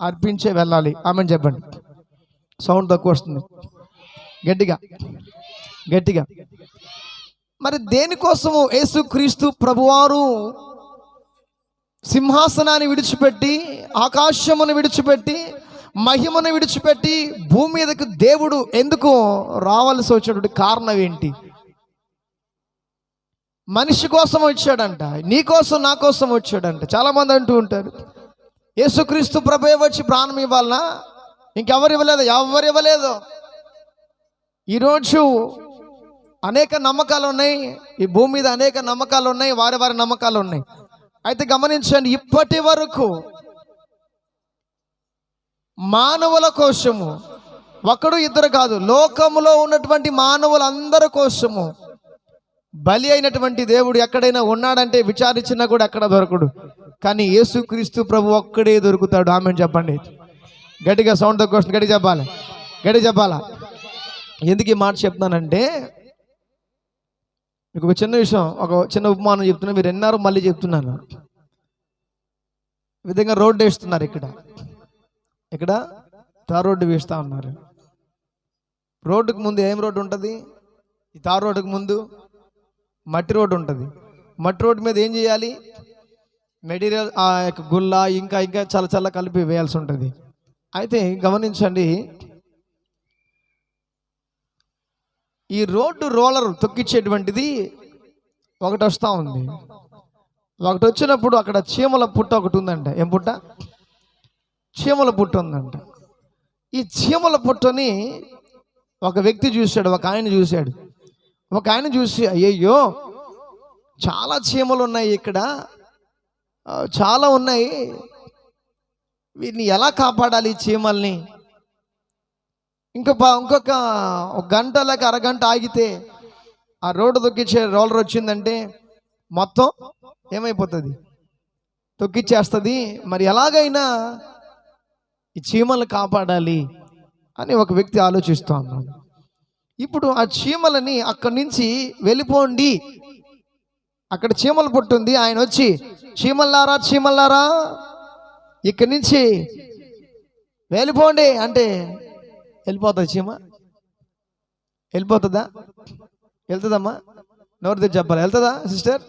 అర్పించే వెళ్ళాలి. ఆమెను చెప్పండి. సౌండ్ తక్కువ వస్తుంది, గట్టిగా గట్టిగా. మరి దేనికోసము యేసుక్రీస్తు ప్రభువారు సింహాసనాన్ని విడిచిపెట్టి, ఆకాశమును విడిచిపెట్టి, మహిమను విడిచిపెట్టి భూమి మీదకు దేవుడు ఎందుకు రావాల్సి వచ్చేటువంటి కారణం ఏంటి? మనిషి కోసం వచ్చాడంట, నీ కోసం నా కోసం వచ్చాడంట. చాలామంది అంటూ ఉంటారు, యేసుక్రీస్తు ప్రభువే వచ్చి ప్రాణం ఇవ్వాలనా? ఇంకెవరు ఇవ్వలేదు, ఎవరు ఇవ్వలేదు. ఈరోజు అనేక నమ్మకాలు ఉన్నాయి, ఈ భూమి మీద అనేక నమ్మకాలు ఉన్నాయి, వారి వారి నమ్మకాలు ఉన్నాయి. అయితే గమనించండి, ఇప్పటి వరకు మానవుల కోసము, ఒకడు ఇద్దరు కాదు, లోకములో ఉన్నటువంటి మానవులందరి కోసము బలి అయినటువంటి దేవుడు ఎక్కడైనా ఉన్నాడంటే విచారించినా కూడా ఎక్కడ దొరకడు. కానీ యేసుక్రీస్తు ప్రభు ఒక్కడే దొరుకుతాడు. ఆమెను చెప్పండి. గట్టిగా సౌండ్ తక్కువ వస్తుంది, గట్టి చెప్పాలి, గట్టి చెప్పాలా. ఎందుకు ఈ మాట చెప్తున్నానంటే, మీకు ఒక చిన్న విషయం, ఒక చిన్న ఉపమానం చెప్తున్నా, మీరు ఎన్నారో మళ్ళీ చెప్తున్నాను. ఈ విధంగా రోడ్డు వేస్తున్నారు. ఇక్కడ తార్ రోడ్డు వేస్తూ ఉన్నారు. రోడ్డుకు ముందు ఏం రోడ్డు ఉంటుంది? ఈ తార్ రోడ్డుకు ముందు మట్టి రోడ్డు ఉంటుంది. మట్టి రోడ్డు మీద ఏం చేయాలి? మెటీరియల్, ఆ యొక్క గుల్ల ఇంకా చల్ల కలిపి వేయాల్సి ఉంటుంది. అయితే గమనించండి, ఈ రోడ్డు రోలర్ తొక్కిచ్చేటువంటిది ఒకటి వస్తూ ఉంది. ఒకటి వచ్చినప్పుడు అక్కడ చీమల పుట్ట ఒకటి ఉందంట. ఏం పుట్ట? చీమల పుట్ట ఉందంట. ఈ చీమల పుట్టని ఒక వ్యక్తి చూశాడు, ఒక ఆయన చూశాడు. ఒక ఆయన చూసి, అయ్యయ్యో చాలా చీమలు ఉన్నాయి, ఇక్కడ చాలా ఉన్నాయి, వీటిని ఎలా కాపాడాలి ఈ చీమల్ని? ఇంకొక గంట లేక అరగంట ఆగితే ఆ రోడ్డు తొక్కిచ్చే రోలర్ వచ్చిందంటే మొత్తం ఏమైపోతుంది? తొక్కిచ్చేస్తుంది. మరి ఎలాగైనా ఈ చీమలను కాపాడాలి అని ఒక వ్యక్తి ఆలోచిస్తూ ఉన్నాడు. ఇప్పుడు ఆ చీమలని అక్కడి నుంచి వెళ్ళిపోండి, అక్కడ చీమలు పుట్టుంది. ఆయన వచ్చి, చీమల్లారా ఇక్కడి నుంచి వెళ్ళిపోండి అంటే వెళ్ళిపోతుంది చీమ? వెళ్ళిపోతుందా? వెళ్తుందమ్మా? నోరు తెచ్చి చెప్పాలి, వెళ్తుందా సిస్టర్?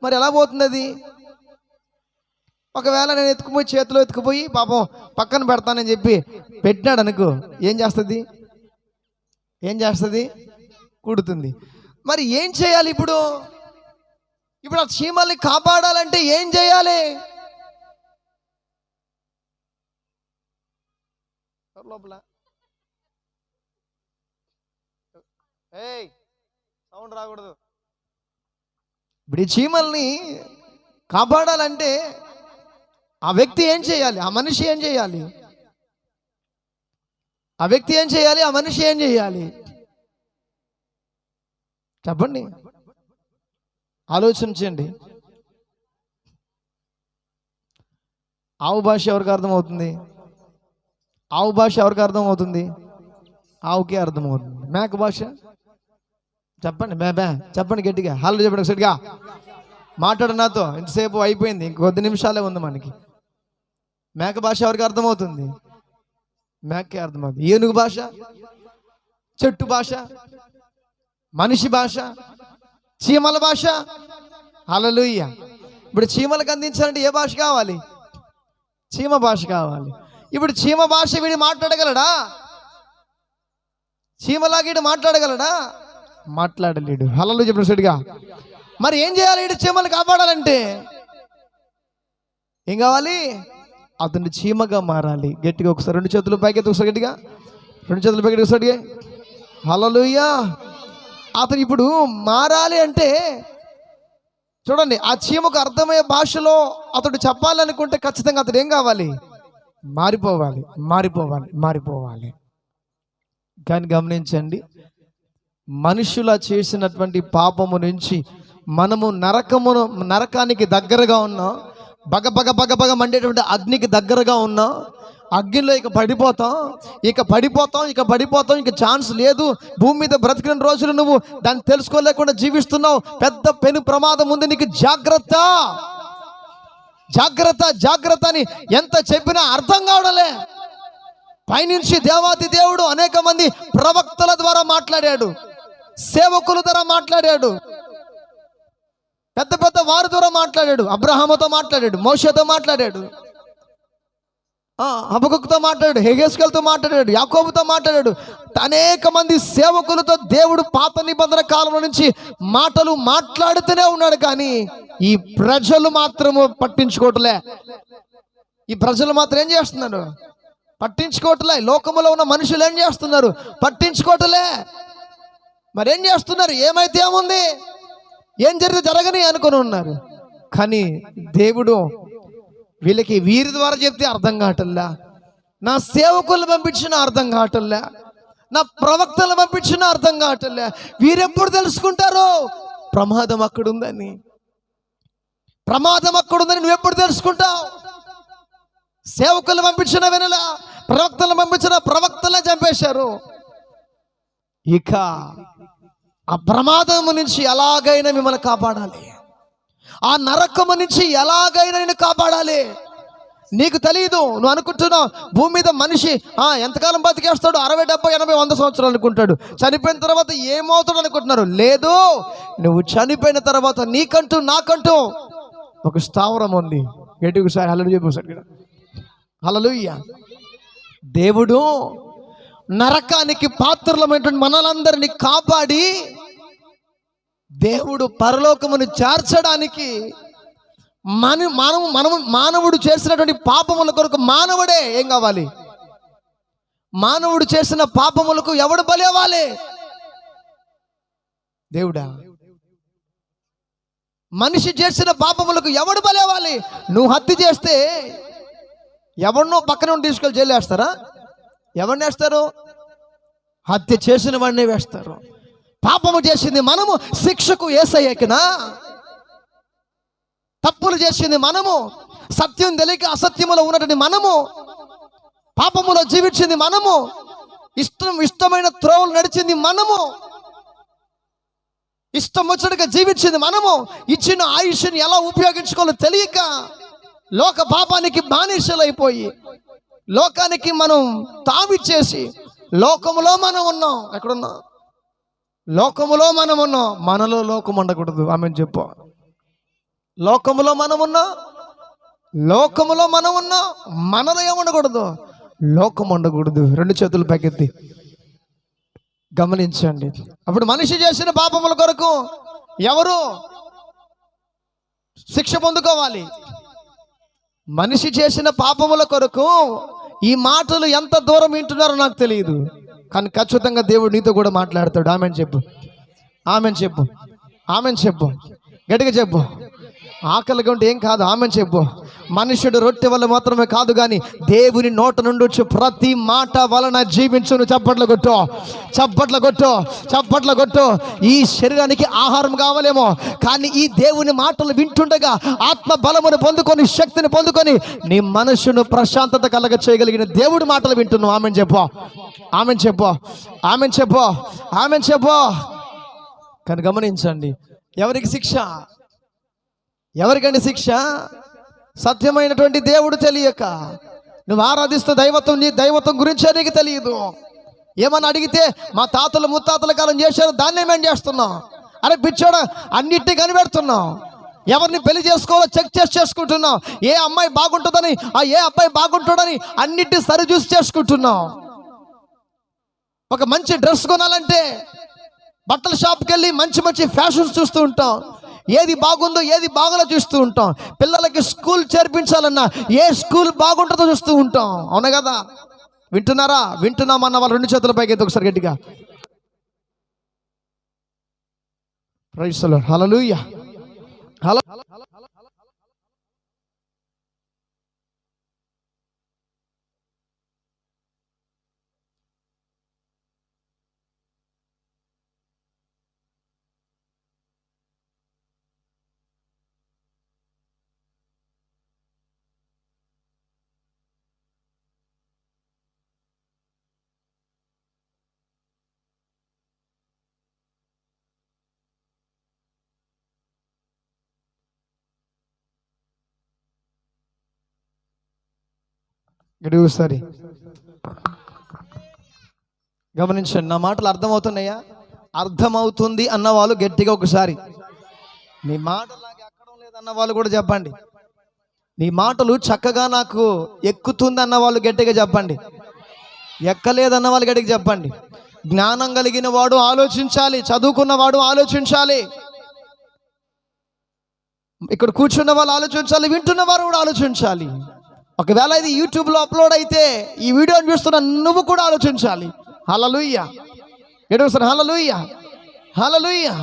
మరి ఎలా పోతుంది అది? ఒకవేళ నేను ఎత్తుకుపోయి చేతిలో ఎత్తుకుపోయి పాపం పక్కన పెడతానని చెప్పి పెట్టినాడు అనుకో, ఏం చేస్తుంది? కుడుతుంది. మరి ఏం చేయాలి ఇప్పుడు? ఆ చీమల్ని కాపాడాలంటే ఏం చేయాలి? లోపల సౌండ్ రాకూడదు. ఇప్పుడు ఈ చీమల్ని కాపాడాలంటే ఆ వ్యక్తి ఏం చేయాలి? ఆ మనిషి ఏం చేయాలి? ఆ వ్యక్తి ఏం చేయాలి? ఆ మనిషి ఏం చేయాలి? చెప్పండి, ఆలోచించండి. ఆవు భాష ఎవరికి అర్థమవుతుంది? ఆవు భాష ఎవరికి అర్థమవుతుంది? ఆవుకే అర్థమవుతుంది. మేక భాష చెప్పండి, చెప్పండి గట్టిగా, హలో చెప్పండి ఒకసారిగా. మాట్లాడు నాతో, ఇంతసేపు అయిపోయింది, ఇంకొద్ది నిమిషాలే ఉంది మనకి. మేక భాష ఎవరికి అర్థమవుతుంది? మేకే అర్థమవుతుంది. ఏనుగు భాష, చెట్టు భాష, మనిషి భాష, చీమల భాష. హల్లెలూయా. ఇప్పుడు చీమలకు అందించాలంటే ఏ భాష కావాలి? చీమ భాష కావాలి. ఇప్పుడు చీమ భాష వీడు మాట్లాడగలడా? చీమలాగా వీడు మాట్లాడగలడా? మాట్లాడలేడు. హల్లెలూయా చెప్పిన సరిగా. మరి ఏం చేయాలి? వీడు చీమలు కాపాడాలంటే ఏం కావాలి? అతను చీమగా మారాలి. గట్టిగా ఒకసారి రెండు చేతులు పైకి ఒకసారి గట్టిగా, రెండు చేతులు పైకి ఒకసారి. హల్లెలూయా. అతను ఇప్పుడు మారాలి అంటే చూడండి, ఆ చీమకు అర్థమయ్యే భాషలో అతడు చెప్పాలనుకుంటే ఖచ్చితంగా అతడు ఏం కావాలి? మారిపోవాలి. కానీ గమనించండి, మనుషుల చేసినటువంటి పాపము నుంచి మనము నరకానికి దగ్గరగా ఉన్నాం. బగ మండేటువంటి అగ్నికి దగ్గరగా ఉన్నాం. అగ్నిలో ఇక పడిపోతాం, ఇక ఛాన్స్ లేదు. భూమి మీద బ్రతికిన రోజులు నువ్వు దాన్ని తెలుసుకోలేకుండా జీవిస్తున్నావు. పెద్ద పెను ప్రమాదం ఉంది, నీకు జాగ్రత్త. జాగ్రత్త జాగ్రత్త అని ఎంత చెప్పినా అర్థం కావడలే. పైనుంచి దేవాది దేవుడు అనేక మంది ప్రవక్తల ద్వారా మాట్లాడాడు, సేవకుల ద్వారా మాట్లాడాడు, పెద్ద పెద్ద వారి ద్వారా మాట్లాడాడు. అబ్రహాముతో మాట్లాడాడు, మోషేతో మాట్లాడాడు, హబక్కుతో మాట్లాడాడు, హెగెస్కేలుతో మాట్లాడాడు, యాకోబుతో మాట్లాడాడు. అనేక మంది సేవకులతో దేవుడు పాత నిబంధన కాలంలో నుంచి మాటలు మాట్లాడుతూనే ఉన్నాడు. కానీ ఈ ప్రజలు మాత్రము పట్టించుకోవట్లే. ఈ ప్రజలు మాత్రం ఏం చేస్తున్నారు? పట్టించుకోవట్లే. లోకములో ఉన్న మనుషులు ఏం చేస్తున్నారు? పట్టించుకోవట్లే. మరేం చేస్తున్నారు? ఏమైతే ఏముంది, ఏం జరిగితే జరగని అనుకుని ఉన్నారు. కానీ దేవుడు వీళ్ళకి వీరి ద్వారా చెప్తే అర్థం కావట్లా, నా సేవకులను పంపించిన అర్థం కావట్లే, నా ప్రవక్తలు పంపించిన అర్థం కావట్లే. వీరెప్పుడు తెలుసుకుంటారో ప్రమాదం అక్కడుందని? ప్రమాదం అక్కడుందని నువ్వెప్పుడు తెలుసుకుంటావు? సేవకులు పంపించిన వినలా, ప్రవక్తలు పంపించిన ప్రవక్తలే చంపేశారు. ఇక ఆ ప్రమాదము నుంచి ఎలాగైనా మిమ్మల్ని కాపాడాలి, ఆ నరకము నుంచి ఎలాగైనా నేను కాపాడాలి. నీకు తెలియదు, నువ్వు అనుకుంటున్నావు భూమి మీద మనిషి ఎంతకాలం బతికేస్తాడు? 60, 70, 80, 100 సంవత్సరాలు అనుకుంటాడు. చనిపోయిన తర్వాత ఏమవుతాడు అనుకుంటున్నారు. లేదు, నువ్వు చనిపోయిన తర్వాత నీకంటూ నాకంటూ ఒక స్థావరం ఉంది. గట్టిగా సార్ హల్లెలూయా చెప్పు. హల్లెలూయా. దేవుడు నరకానికి పాత్రలమైనటువంటి మనలందరినీ కాపాడి దేవుడు పరలోకమును చేర్చడానికి మానవుడు చేసినటువంటి పాపముల కొరకు మానవుడే ఏం కావాలి? మానవుడు చేసిన పాపములకు ఎవడు బలి అవ్వాలి? దేవుడా. మనిషి చేసిన పాపములకు ఎవడు బలి అవ్వాలి? నువ్వు హత్య చేస్తే ఎవరినో పక్కన తీసుకెళ్ళి జైలు వేస్తారా? ఎవరిని వేస్తారు? హత్య చేసిన వాడిని వేస్తారు. పాపము చేసింది మనము, శిక్షకు యేసయ్యకినా? తప్పులు చేసింది మనము, సత్యం తెలియక అసత్యములో ఉన్నటువంటి మనము, పాపములో జీవించింది మనము, ఇష్టమైన త్రోవలు నడిచింది మనము, ఇష్టం వచ్చినట్టుగా జీవించింది మనము, ఇచ్చిన ఆయుష్ని ఎలా ఉపయోగించుకోవాలో తెలియక లోక పాపానికి బానిసలైపోయి లోకానికి మనం తావిచ్చేసి లోకములో మనం ఉన్నాం. ఎక్కడున్నాం? లోకములో మనం ఉన్నాం. మనలో లోకం ఉండకూడదు. ఆమె చెప్పు. లోకములో మనం ఉన్నాం, లోకములో మనం ఉన్నాం, మనలో ఏముండకూడదు? లోకం ఉండకూడదు. 2 చేతులు పైకెత్తి గమనించండి. అప్పుడు మనిషి చేసిన పాపముల కొరకు ఎవరు శిక్ష పొందుకోవాలి? మనిషి చేసిన పాపముల కొరకు. ఈ మాటలు ఎంత దూరం వింటున్నారో నాకు తెలియదు, కానీ ఖచ్చితంగా దేవుడు నీతో కూడా మాట్లాడతాడు. ఆమెన్ చెప్పు, ఆమెన్ చెప్పు, ఆమెన్ చెప్పు, గట్టిగా చెప్పు. ఆకలిగా ఉంటే ఏం కాదు, ఆమెన్ చెప్పు. మనుషుడు రొట్టె వల్ల మాత్రమే కాదు, కానీ దేవుని నోట నుండి వచ్చి ప్రతి మాట వలన జీవించును. చప్పట్లు కొట్టు, చప్పట్లు కొట్టు, చప్పట్లు కొట్టు. ఈ శరీరానికి ఆహారం కావాలేమో, కానీ ఈ దేవుని మాటలు వింటుండగా ఆత్మ బలమును పొందుకొని, శక్తిని పొందుకొని నీ మనసును ప్రశాంతత కలగ చేయగలిగిన దేవుడి మాటలు వింటున్నావు. ఆమెన్ చెప్పు, ఆమెన్ చెప్పు, ఆమెన్ చెప్పు, ఆమెన్ చెప్పు. కానీ గమనించండి, ఎవరికి శిక్ష? ఎవరికండి శిక్ష? సత్యమైనటువంటి దేవుడు తెలియక నువ్వు ఆరాధిస్తూ దైవత్వం, నీ దైవత్వం గురించే నీకు తెలియదు. ఏమన్నా అడిగితే మా తాతలు ముత్తాతల కాలం చేశారు, దాన్ని ఏమేం చేస్తున్నావు? అరే పిచ్చోడా, అన్నిటినీ కనిపెడుతున్నావు. ఎవరిని పెళ్లి చేసుకోవాలో చెక్ చేసుకుంటున్నావు. ఏ అమ్మాయి బాగుంటుందని, ఏ అబ్బాయి బాగుంటాడని అన్నిటిని సరిచూసి చేసుకుంటున్నావు. ఒక మంచి డ్రెస్ కొనాలంటే బట్టల షాప్కి వెళ్ళి మంచి మంచి ఫ్యాషన్స్ చూస్తూ ఉంటాం. ఏది బాగుందో ఏది బాగోలో చూస్తూ ఉంటాం. పిల్లలకి స్కూల్ చేర్పించాలన్నా ఏ స్కూల్ బాగుంటుందో చూస్తూ ఉంటాం. అవునా కదా? వింటున్నారా? వింటున్నామన్న వాళ్ళు 2 చేతుల పైకి ఒకసారి గట్టిగా ప్రైజ్ ది లార్డ్. హల్లెలూయా. గడువు సరి గమనించండి, నా మాటలు అర్థమవుతున్నాయా? అర్థమవుతుంది అన్న వాళ్ళు గట్టిగా ఒకసారి, నీ మాటలు నాకు ఎక్కడం లేదన్న వాళ్ళు కూడా చెప్పండి. నీ మాటలు చక్కగా నాకు ఎక్కుతుంది అన్న వాళ్ళు గట్టిగా చెప్పండి. ఎక్కలేదన్న వాళ్ళు గట్టిగా చెప్పండి. జ్ఞానం కలిగిన వాడు ఆలోచించాలి, చదువుకున్న వాడు ఆలోచించాలి, ఇక్కడ కూర్చున్న వాళ్ళు ఆలోచించాలి, వింటున్న వారు కూడా ఆలోచించాలి. ఒకవేళ ఇది యూట్యూబ్లో అప్లోడ్ అయితే ఈ వీడియోని చూస్తున్న నువ్వు కూడా ఆలోచించాలి. హల్లెలూయా, ఏడవసారి హల్లెలూయా, హల్లెలూయా.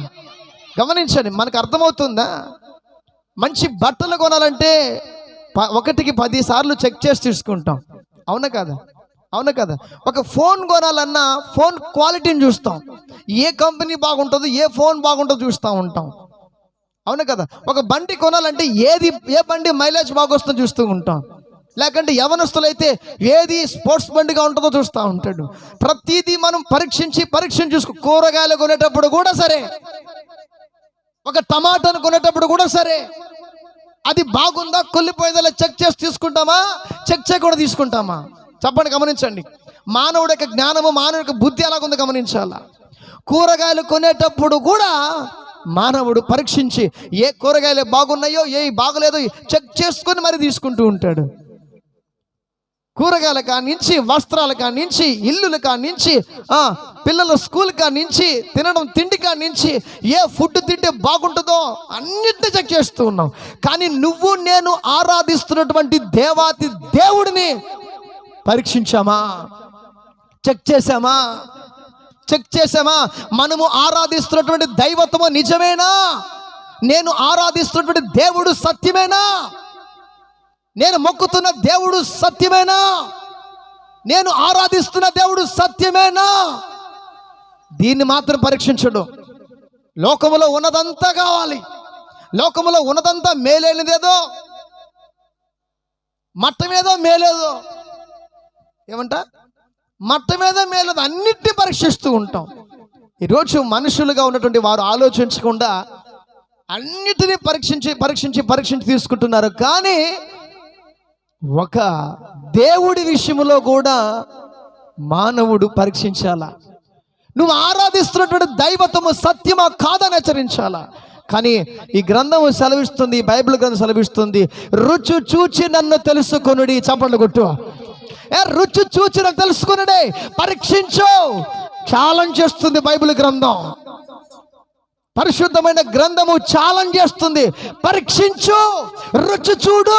గమనించండి, మనకు అర్థమవుతుందా? మంచి బట్టలు కొనాలంటే 1కి 10 సార్లు చెక్ చేసి తీసుకుంటాం, అవునా కదా? అవునా కదా? ఒక ఫోన్ కొనాలన్నా ఫోన్ క్వాలిటీని చూస్తాం, ఏ కంపెనీ బాగుంటుందో, ఏ ఫోన్ బాగుంటుందో చూస్తూ ఉంటాం, అవునా కదా? ఒక బండి కొనాలంటే ఏ బండి మైలేజ్ బాగొస్తుందో చూస్తూ ఉంటాం. లేకంటే యవనస్తులైతే ఏది స్పోర్ట్స్ బండిగా ఉంటుందో చూస్తూ ఉంటాడు. ప్రతిదీ మనం పరీక్షించి చూసుకో. కూరగాయలు కొనేటప్పుడు కూడా సరే, ఒక టమాటాను కొనేటప్పుడు కూడా సరే, అది బాగుందా కుళ్ళిపోయిందా చెక్ చేసి తీసుకుంటామా, చెక్ చేయకుండా తీసుకుంటామా? చెప్పండి, గమనించండి. మానవుడి యొక్క జ్ఞానము, మానవుడి యొక్క బుద్ధి ఎలాగుందో గమనించాలా. కూరగాయలు కొనేటప్పుడు కూడా మానవుడు పరీక్షించి ఏ కూరగాయలు బాగున్నాయో ఏ బాగలేదో చెక్ చేసుకొని మరి తీసుకుంటూ ఉంటాడు. కూరగాయల కానించి, వస్త్రాల కానించి, ఇల్లుల కానించి, పిల్లల స్కూల్ కానించి, తినడం తిండి కానించి, ఏ ఫుడ్ తింటే బాగుంటుందో అన్నిటిని చెక్ చేస్తూ ఉన్నాం. కానీ నువ్వు నేను ఆరాధిస్తున్నటువంటి దేవాతి దేవుడిని పరీక్షించామా? చెక్ చేసామా? మనము ఆరాధిస్తున్నటువంటి దైవత్వము నిజమేనా? నేను ఆరాధిస్తున్నటువంటి దేవుడు సత్యమేనా? నేను మొక్కుతున్న దేవుడు సత్యమేనా? నేను ఆరాధిస్తున్న దేవుడు సత్యమేనా? దీన్ని మాత్రం పరీక్షించడు. లోకములో ఉన్నదంతా కావాలి, లోకములో ఉన్నదంతా మేలేనిదేదో, మట్టమేదో మేలేదో, ఏమంట మట్టమేదో మేలేదో అన్నిటినీ పరీక్షిస్తూ ఉంటాం. ఈరోజు మనుషులుగా ఉన్నటువంటి వారు ఆలోచించకుండా అన్నిటినీ పరీక్షించి తీసుకుంటున్నారు. కానీ ఒక దేవుడి విషయంలో కూడా మానవుడు పరీక్షించాలా. నువ్వు ఆరాధిస్తున్నటువంటి దైవత్వము సత్యమా కాదని హెచ్చరించాలా. కానీ ఈ గ్రంథము సెలవిస్తుంది, ఈ బైబిల్ గ్రంథం సెలవిస్తుంది, రుచి చూచి నన్ను తెలుసుకొనుడి. చప్పట్లు కొట్టు. రుచి చూచి నన్ను తెలుసుకొనుడే, పరీక్షించు. ఛాలెంజ్ చేస్తుంది బైబిల్ గ్రంథం. పరిశుద్ధమైన గ్రంథము ఛాలెంజ్ చేస్తుంది. పరీక్షించు, రుచి చూడు,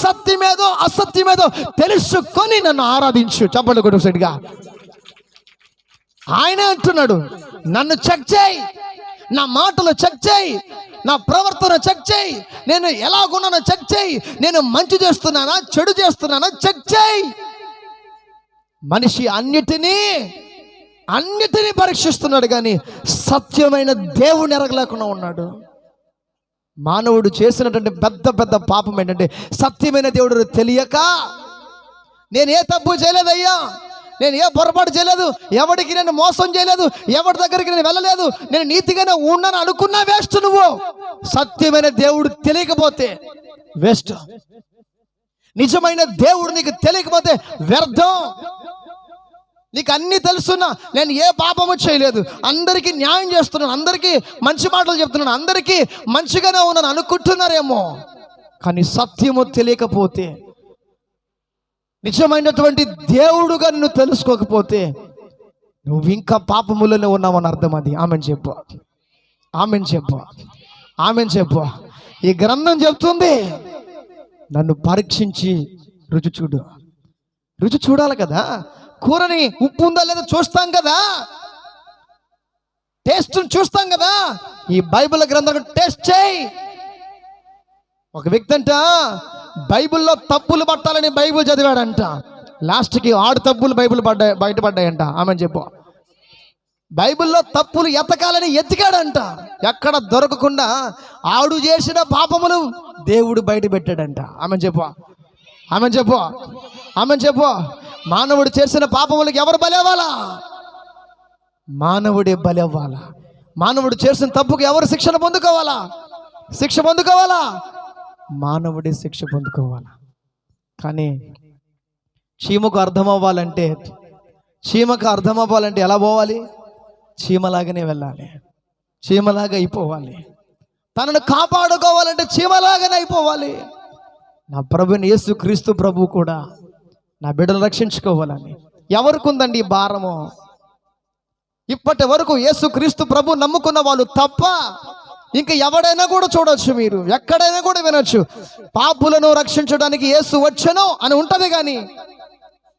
సత్యమేదో అసత్యమేదో తెలుసుకొని నన్ను ఆరాధించు. చప్పట్లు కొట్టు సైడ్గా. ఆయనే అంటున్నాడు, నన్ను చెక్ చేయి, నా మాటలు చెక్ చేయి, నా ప్రవర్తన చెక్ చేయి, నేను ఎలాగున్నానో చెక్ చేయి, నేను మంచి చేస్తున్నానా చెడు చేస్తున్నానా చెక్ చేయి. మనిషి అన్నిటినీ పరీక్షిస్తున్నాడు, కానీ సత్యమైన దేవుని ఎరగలేకుండా ఉన్నాడు. మానవుడు చేసినటువంటి పెద్ద పాపం ఏంటంటే, సత్యమైన దేవుడు తెలియక, నేను ఏ తప్పు చేయలేదయ్యా, నేను ఏ పొరపాటు చేయలేదు, ఎవరికి నేను మోసం చేయలేదు, ఎవరి దగ్గరికి నేను వెళ్ళలేదు, నేను నీతిగానే ఉన్నాను అనుకున్నా వేస్ట్. నువ్వు సత్యమైన దేవుడు తెలియకపోతే వేస్ట్. నిజమైన దేవుడు నీకు తెలియకపోతే వ్యర్థం. నీకు అన్నీ తెలుసున్నా, నేను ఏ పాపము చేయలేదు, అందరికీ న్యాయం చేస్తున్నాను, అందరికీ మంచి మాటలు చెప్తున్నాను, అందరికీ మంచిగానే ఉన్నాను అనుకుంటున్నారేమో. కానీ సత్యము తెలియకపోతే, నిజమైనటువంటి దేవుడుగా నువ్వు తెలుసుకోకపోతే నువ్వు ఇంకా పాపములోనే ఉన్నావని అర్థం. అది ఆమెను చెప్పు, ఆమెను చెప్పు. ఈ గ్రంథం చెప్తుంది, నన్ను పరీక్షించి రుచి చూడాలి కదా. కూరని ఉప్పు ఉందా లేదా చూస్తాం కదా, టేస్ట్ చూస్తాం కదా. ఈ బైబిల్ గ్రంథం టేస్ట్ చేయి. ఒక వ్యక్తి అంట బైబిల్లో తప్పులు పట్టాలని బైబిల్ చదివాడంట. లాస్ట్కి 6 తప్పులు బయటపడ్డాయంట. ఆమెను చెప్పు. బైబిల్లో తప్పులు ఎతకాలని ఎతికాడంట. ఎక్కడ దొరకకుండా ఆడు చేసిన పాపములు దేవుడు బయట పెట్టాడంట. ఆమెను చెప్పు. మానవుడు చేసిన పాపములకు ఎవరు బలవ్వాలా? మానవుడే బలవ్వాలా. మానవుడు చేసిన తప్పుకు ఎవరు శిక్ష పొందుకోవాలా? మానవుడే శిక్ష పొందుకోవాలా. కానీ చీమకు అర్థం అవ్వాలంటే ఎలా పోవాలి? చీమలాగానే వెళ్ళాలి, చీమలాగా అయిపోవాలి. తనను కాపాడుకోవాలంటే చీమలాగానే అయిపోవాలి. నా ప్రభుని యేసు క్రీస్తు ప్రభు కూడా నా బిడ్డను రక్షించుకోవాలని ఎవరికి ఉందండి ఈ భారము? ఇప్పటి వరకు యేసు క్రీస్తు ప్రభు నమ్ముకున్న వాళ్ళు తప్ప ఇంకా ఎవడైనా కూడా చూడొచ్చు, మీరు ఎక్కడైనా కూడా వినొచ్చు. పాపులను రక్షించడానికి యేసు వచ్చెను అని ఉంటది, కానీ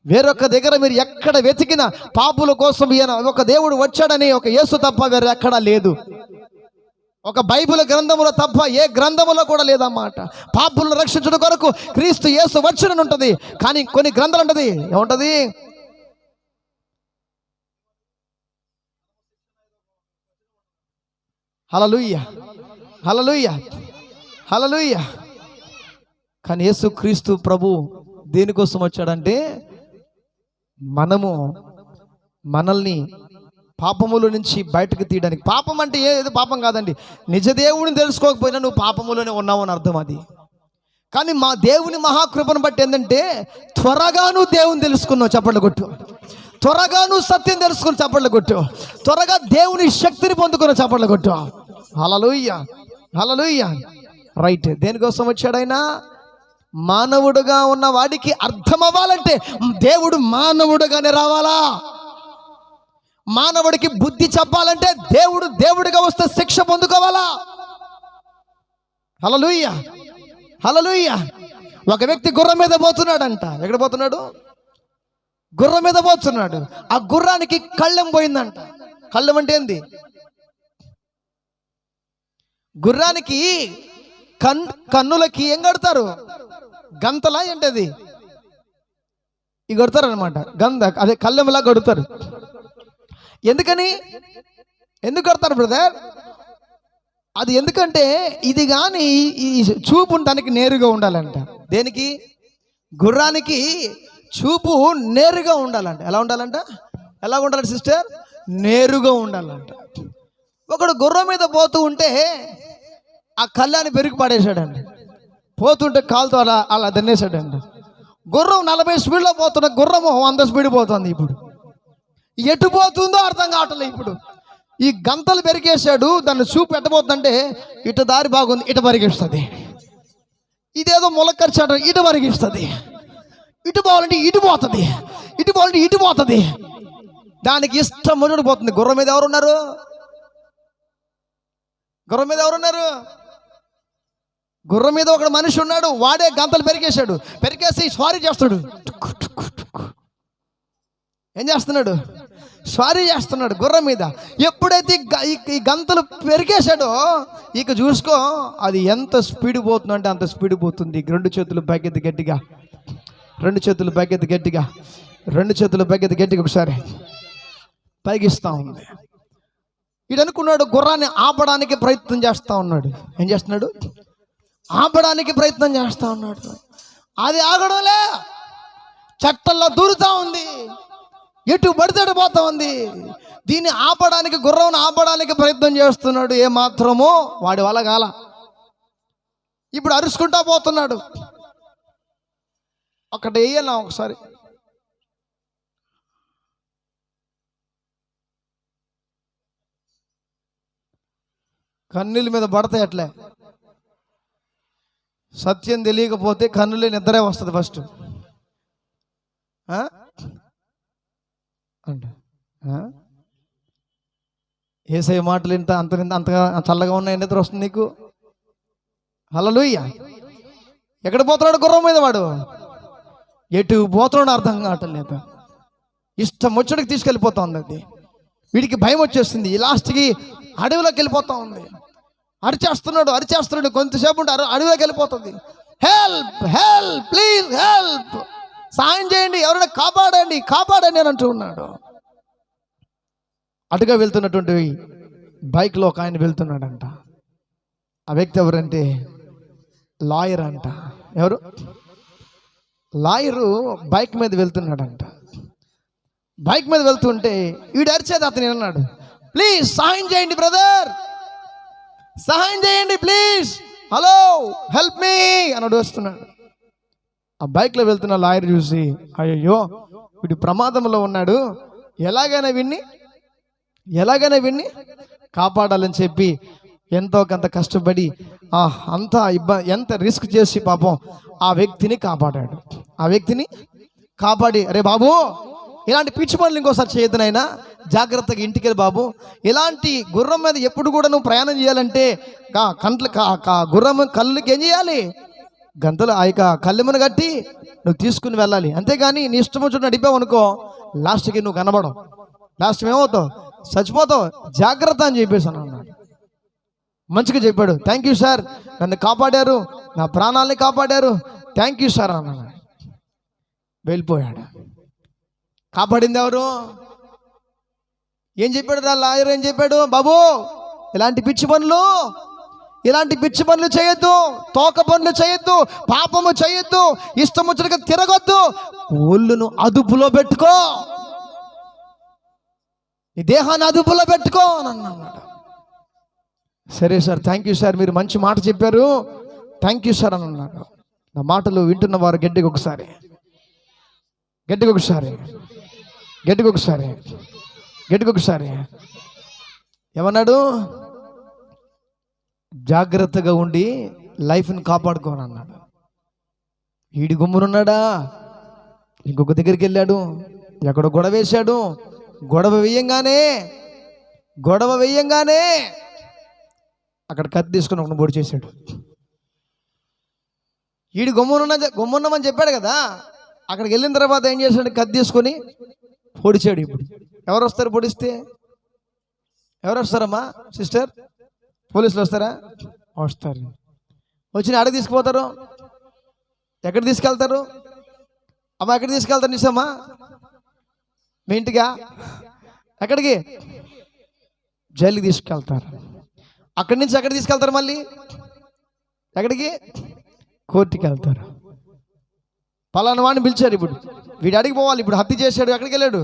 వేరొక దగ్గర మీరు ఎక్కడ వెతికినా పాపుల కోసం ఒక దేవుడు వచ్చాడని ఒక యేసు తప్ప వేరే ఎక్కడా లేదు. ఒక బైబిల్ గ్రంథములో తప్ప ఏ గ్రంథములో కూడా లేదన్నమాట. పాపులను రక్షించడం కొరకు క్రీస్తు యేసు వచ్చునని ఉంటుంది, కానీ కొన్ని గ్రంథాలు ఉంటుంది, ఏముంటది? హల్లెలూయా, హల్లెలూయా, హల్లెలూయా. కానీ యేసు క్రీస్తు ప్రభు దేనికోసం వచ్చాడంటే మనల్ని పాపముల నుంచి బయటకు తీయడానికి. పాపం అంటే ఏదో పాపం కాదండి, నిజ దేవుడిని తెలుసుకోకపోయినా నువ్వు పాపములోనే ఉన్నావు అని అర్థం అది. కానీ మా దేవుని మహాకృపను బట్టి ఏంటంటే త్వరగా నువ్వు దేవుని తెలుసుకున్నావు, చప్పట్లు కొట్టు. త్వరగా నువ్వు సత్యం తెలుసుకుని చప్పట్లు కొట్టు. త్వరగా దేవుని శక్తిని పొందుకున్న చప్పట్లు కొట్టు. హల్లెలూయా, హల్లెలూయా. రైట్. దేనికోసం వచ్చాడైనా? మానవుడుగా ఉన్న వాడికి అర్థం అవ్వాలంటే దేవుడు మానవుడుగానే రావాలా? మానవుడికి బుద్ధి చెప్పాలంటే దేవుడిగా వస్తే శిక్ష పొందుకోవాలా? హల్లెలూయా, హల్లెలూయా. ఒక వ్యక్తి గుర్రం మీద పోతున్నాడంట. ఎక్కడ పోతున్నాడు? గుర్రం మీద పోతున్నాడు. ఆ గుర్రానికి కళ్ళెం పోయిందంట. కళ్ళెం అంటే ఏంది? గుర్రానికి కన్నులకి ఏం కడతారు? గంతలా ఏంటది? ఇవి కడతారు అనమాట. అదే కళ్ళెంలా కడతారు. ఎందుకు కడతారు బ్రదర్? అది ఎందుకంటే ఇది కానీ ఈ చూపు ఉండడానికి నేరుగా ఉండాలంట. దేనికి? గుర్రానికి చూపు నేరుగా ఉండాలంట. ఎలా ఉండాలంట సిస్టర్? నేరుగా ఉండాలంట. ఒకడు గుర్రం మీద పోతూ ఉంటే ఆ కళ్ళాన్ని పెరిగి పడేశాడండి. పోతుంటే కాలుతో అలా దన్నేశాడండి. గుర్రం 40 స్పీడ్లో పోతున్న గుర్రము 100 స్పీడ్ పోతుంది. ఇప్పుడు ఎటు పోతుందో అర్థం కావట్లేదు. ఇప్పుడు ఈ గంతలు పెరిగేశాడు, దాన్ని చూపు ఎట్టబోతుందంటే ఇటు దారి బాగుంది, ఇటు పరిగిస్తుంది. ఇదేదో ములక్కరిచాడు, ఇటు పరిగిస్తుంది. ఇటు పోవాలంటే ఇటు పోతుంది, ఇటు పోవాలంటే ఇటు పోతుంది. దానికి ఇష్టం మునుడు పోతుంది. గుర్రం మీద ఎవరున్నారు? గుర్రం మీద ఒక మనిషి ఉన్నాడు. వాడే గంతలు పెరికేసి స్వారీ చేస్తాడు. ఏం చేస్తున్నాడు? స్వారీ చేస్తున్నాడు గుర్రం మీద. ఎప్పుడైతే ఈ గంతలు పెరికేశాడో ఇక చూసుకో అది ఎంత స్పీడ్ పోతుందంటే అంత స్పీడ్ పోతుంది. 2 చేతులు పైకెత్తి గట్టిగా, 2 చేతులు పైకెత్తి గట్టిగా, 2 చేతులు పైకెత్తి గట్టిగా ఒకసారి పైకిస్తూ ఉంది. వీడు అనుకున్నాడు గుర్రాన్ని ఆపడానికి ప్రయత్నం చేస్తూ ఉన్నాడు. ఏం చేస్తున్నాడు? ఆపడానికి ప్రయత్నం చేస్తూ ఉన్నాడు. అది ఆగడంలే, చట్టంలో దూరుతూ ఉంది, ఎటు పడితే పోతా ఉంది. దీన్ని ఆపడానికి, గుర్రం ఆపడానికి ప్రయత్నం చేస్తున్నాడు. ఏమాత్రమో వాడి వల్ల కాల. ఇప్పుడు అరుచుకుంటా పోతున్నాడు. ఒకటి వేయాల ఒకసారి. కన్నుల మీద పడతాయి అట్లే. సత్యం తెలియకపోతే కన్నులే నిద్రే వస్తుంది ఫస్ట్. అంటే యేసయ్య మాటలు అంతగా చల్లగా ఉన్నాయి, నిద్ర వస్తుంది నీకు. హల్లెలూయా. ఎక్కడ పోతున్నాడు గుర్రం మీద? వాడు ఎటు పోతున్నాడు అర్థం కావట్లేదు. ఇష్టం వచ్చడికి తీసుకెళ్ళిపోతుంది. అది వీడికి భయం వచ్చేస్తుంది. లాస్ట్కి అడవిలోకి వెళ్ళిపోతా ఉంది. అరిచేస్తున్నాడు. కొంతసేపు ఉంటే అడవిలోకి వెళ్ళిపోతుంది. హెల్ప్, హెల్ప్, ప్లీజ్ హెల్ప్, సాయం చేయండి, ఎవరైనా కాపాడండి అని అంటూ ఉన్నాడు. అటుగా వెళ్తున్నటువంటి బైక్లో ఒక ఆయన వెళ్తున్నాడంట. ఆ వ్యక్తి ఎవరంటే లాయర్ అంట. ఎవరు? లాయరు బైక్ మీద వెళ్తున్నాడంట. బైక్ మీద వెళ్తుంటే వీడు అరిచేది అతను అన్నాడు, ప్లీజ్ సహాయం చేయండి బ్రదర్, సహాయం చేయండి ప్లీజ్, హలో హెల్ప్ మీ అన్నాడు. వస్తున్నాడు. ఆ బైక్లో వెళ్తున్న లాయర్ చూసి, అయ్యో వీడు ప్రమాదంలో ఉన్నాడు, ఎలాగైనా విన్ని కాపాడాలని చెప్పి ఎంతో కొంత కష్టపడి అంత ఎంత రిస్క్ చేసి పాపం ఆ వ్యక్తిని కాపాడాడు. ఆ వ్యక్తిని కాపాడి, అరే బాబు ఇలాంటి పిచ్చి పనులు ఇంకోసారి చేయొద్దునైనా, జాగ్రత్తగా ఇంటికి వెళ్ళి బాబు, ఇలాంటి గుర్రం మీద ఎప్పుడు కూడా నువ్వు ప్రయాణం చేయాలంటే గుర్రం కళ్ళకి ఏం చేయాలి, గంతలు ఆ యొక్క కళ్ళెమును కట్టి నువ్వు తీసుకుని వెళ్ళాలి, అంతేగాని నీ ఇష్టం వచ్చి నడిపావు అనుకో, లాస్ట్కి నువ్వు కనబడవు, లాస్ట్ ఏమవుతావు, చచ్చిపోతావు, జాగ్రత్త అని చెప్పేసాను అన్నాడు. మంచిగా చెప్పాడు. థ్యాంక్ యూ సార్, నన్ను కాపాడారు, నా ప్రాణాలని కాపాడారు, థ్యాంక్ యూ సార్ అన్నాడు. వెళ్ళిపోయాడు. కాపాడింది ఎవరు? ఏం చెప్పాడు లాయర్? ఏం చెప్పాడు? బాబు ఇలాంటి పిచ్చి పనులు చేయొద్దు, తోక పనులు చేయొద్దు, పాపము చేయొద్దు, ఇష్టం వచ్చినగా తిరగొద్దు, ఒళ్ళును అదుపులో పెట్టుకో, ఈ దేహాన్ని అదుపులో పెట్టుకో అని అన్నాడు. సరే సార్, థ్యాంక్ యూ సార్, మీరు మంచి మాట చెప్పారు, థ్యాంక్ యూ సార్ అని అన్నాడు. నా మాటలు వింటున్న వారు గట్టిగా ఒకసారి ఏమన్నాడు? జాగ్రత్తగా ఉండి లైఫ్ని కాపాడుకోని అన్నాడు. ఈడి గుమ్మునున్నాడా? ఇంకొక దగ్గరికి వెళ్ళాడు, ఎక్కడో గొడవ వేశాడు. గొడవ వేయంగానే అక్కడ కత్తి తీసుకుని ఒకటి పొడి చేశాడు. ఈడు గుమ్మున్నామని చెప్పాడు కదా, అక్కడికి వెళ్ళిన తర్వాత ఏం చేశాడు? కత్తి తీసుకొని పొడిచాడు. ఇప్పుడు ఎవరు వస్తారు పొడిస్తే? ఎవరు వస్తారమ్మా సిస్టర్? పోలీసులు వస్తారా? వస్తారు. వచ్చిన ఆడ తీసుకుపోతారు. ఎక్కడ తీసుకెళ్తారు అమ్మా? ఎక్కడ తీసుకెళ్తారు నిజమ్మా? మీ ఇంటిగా? ఎక్కడికి? జైలుకి తీసుకెళ్తారు. అక్కడి నుంచి ఎక్కడ తీసుకెళ్తారు? మళ్ళీ ఎక్కడికి? కోర్టుకి వెళ్తారు. పలానా వాడిని పిలిచారు, ఇప్పుడు వీడు అడిగి పోవాలి, ఇప్పుడు హత్య చేశాడు, ఎక్కడికి వెళ్ళాడు?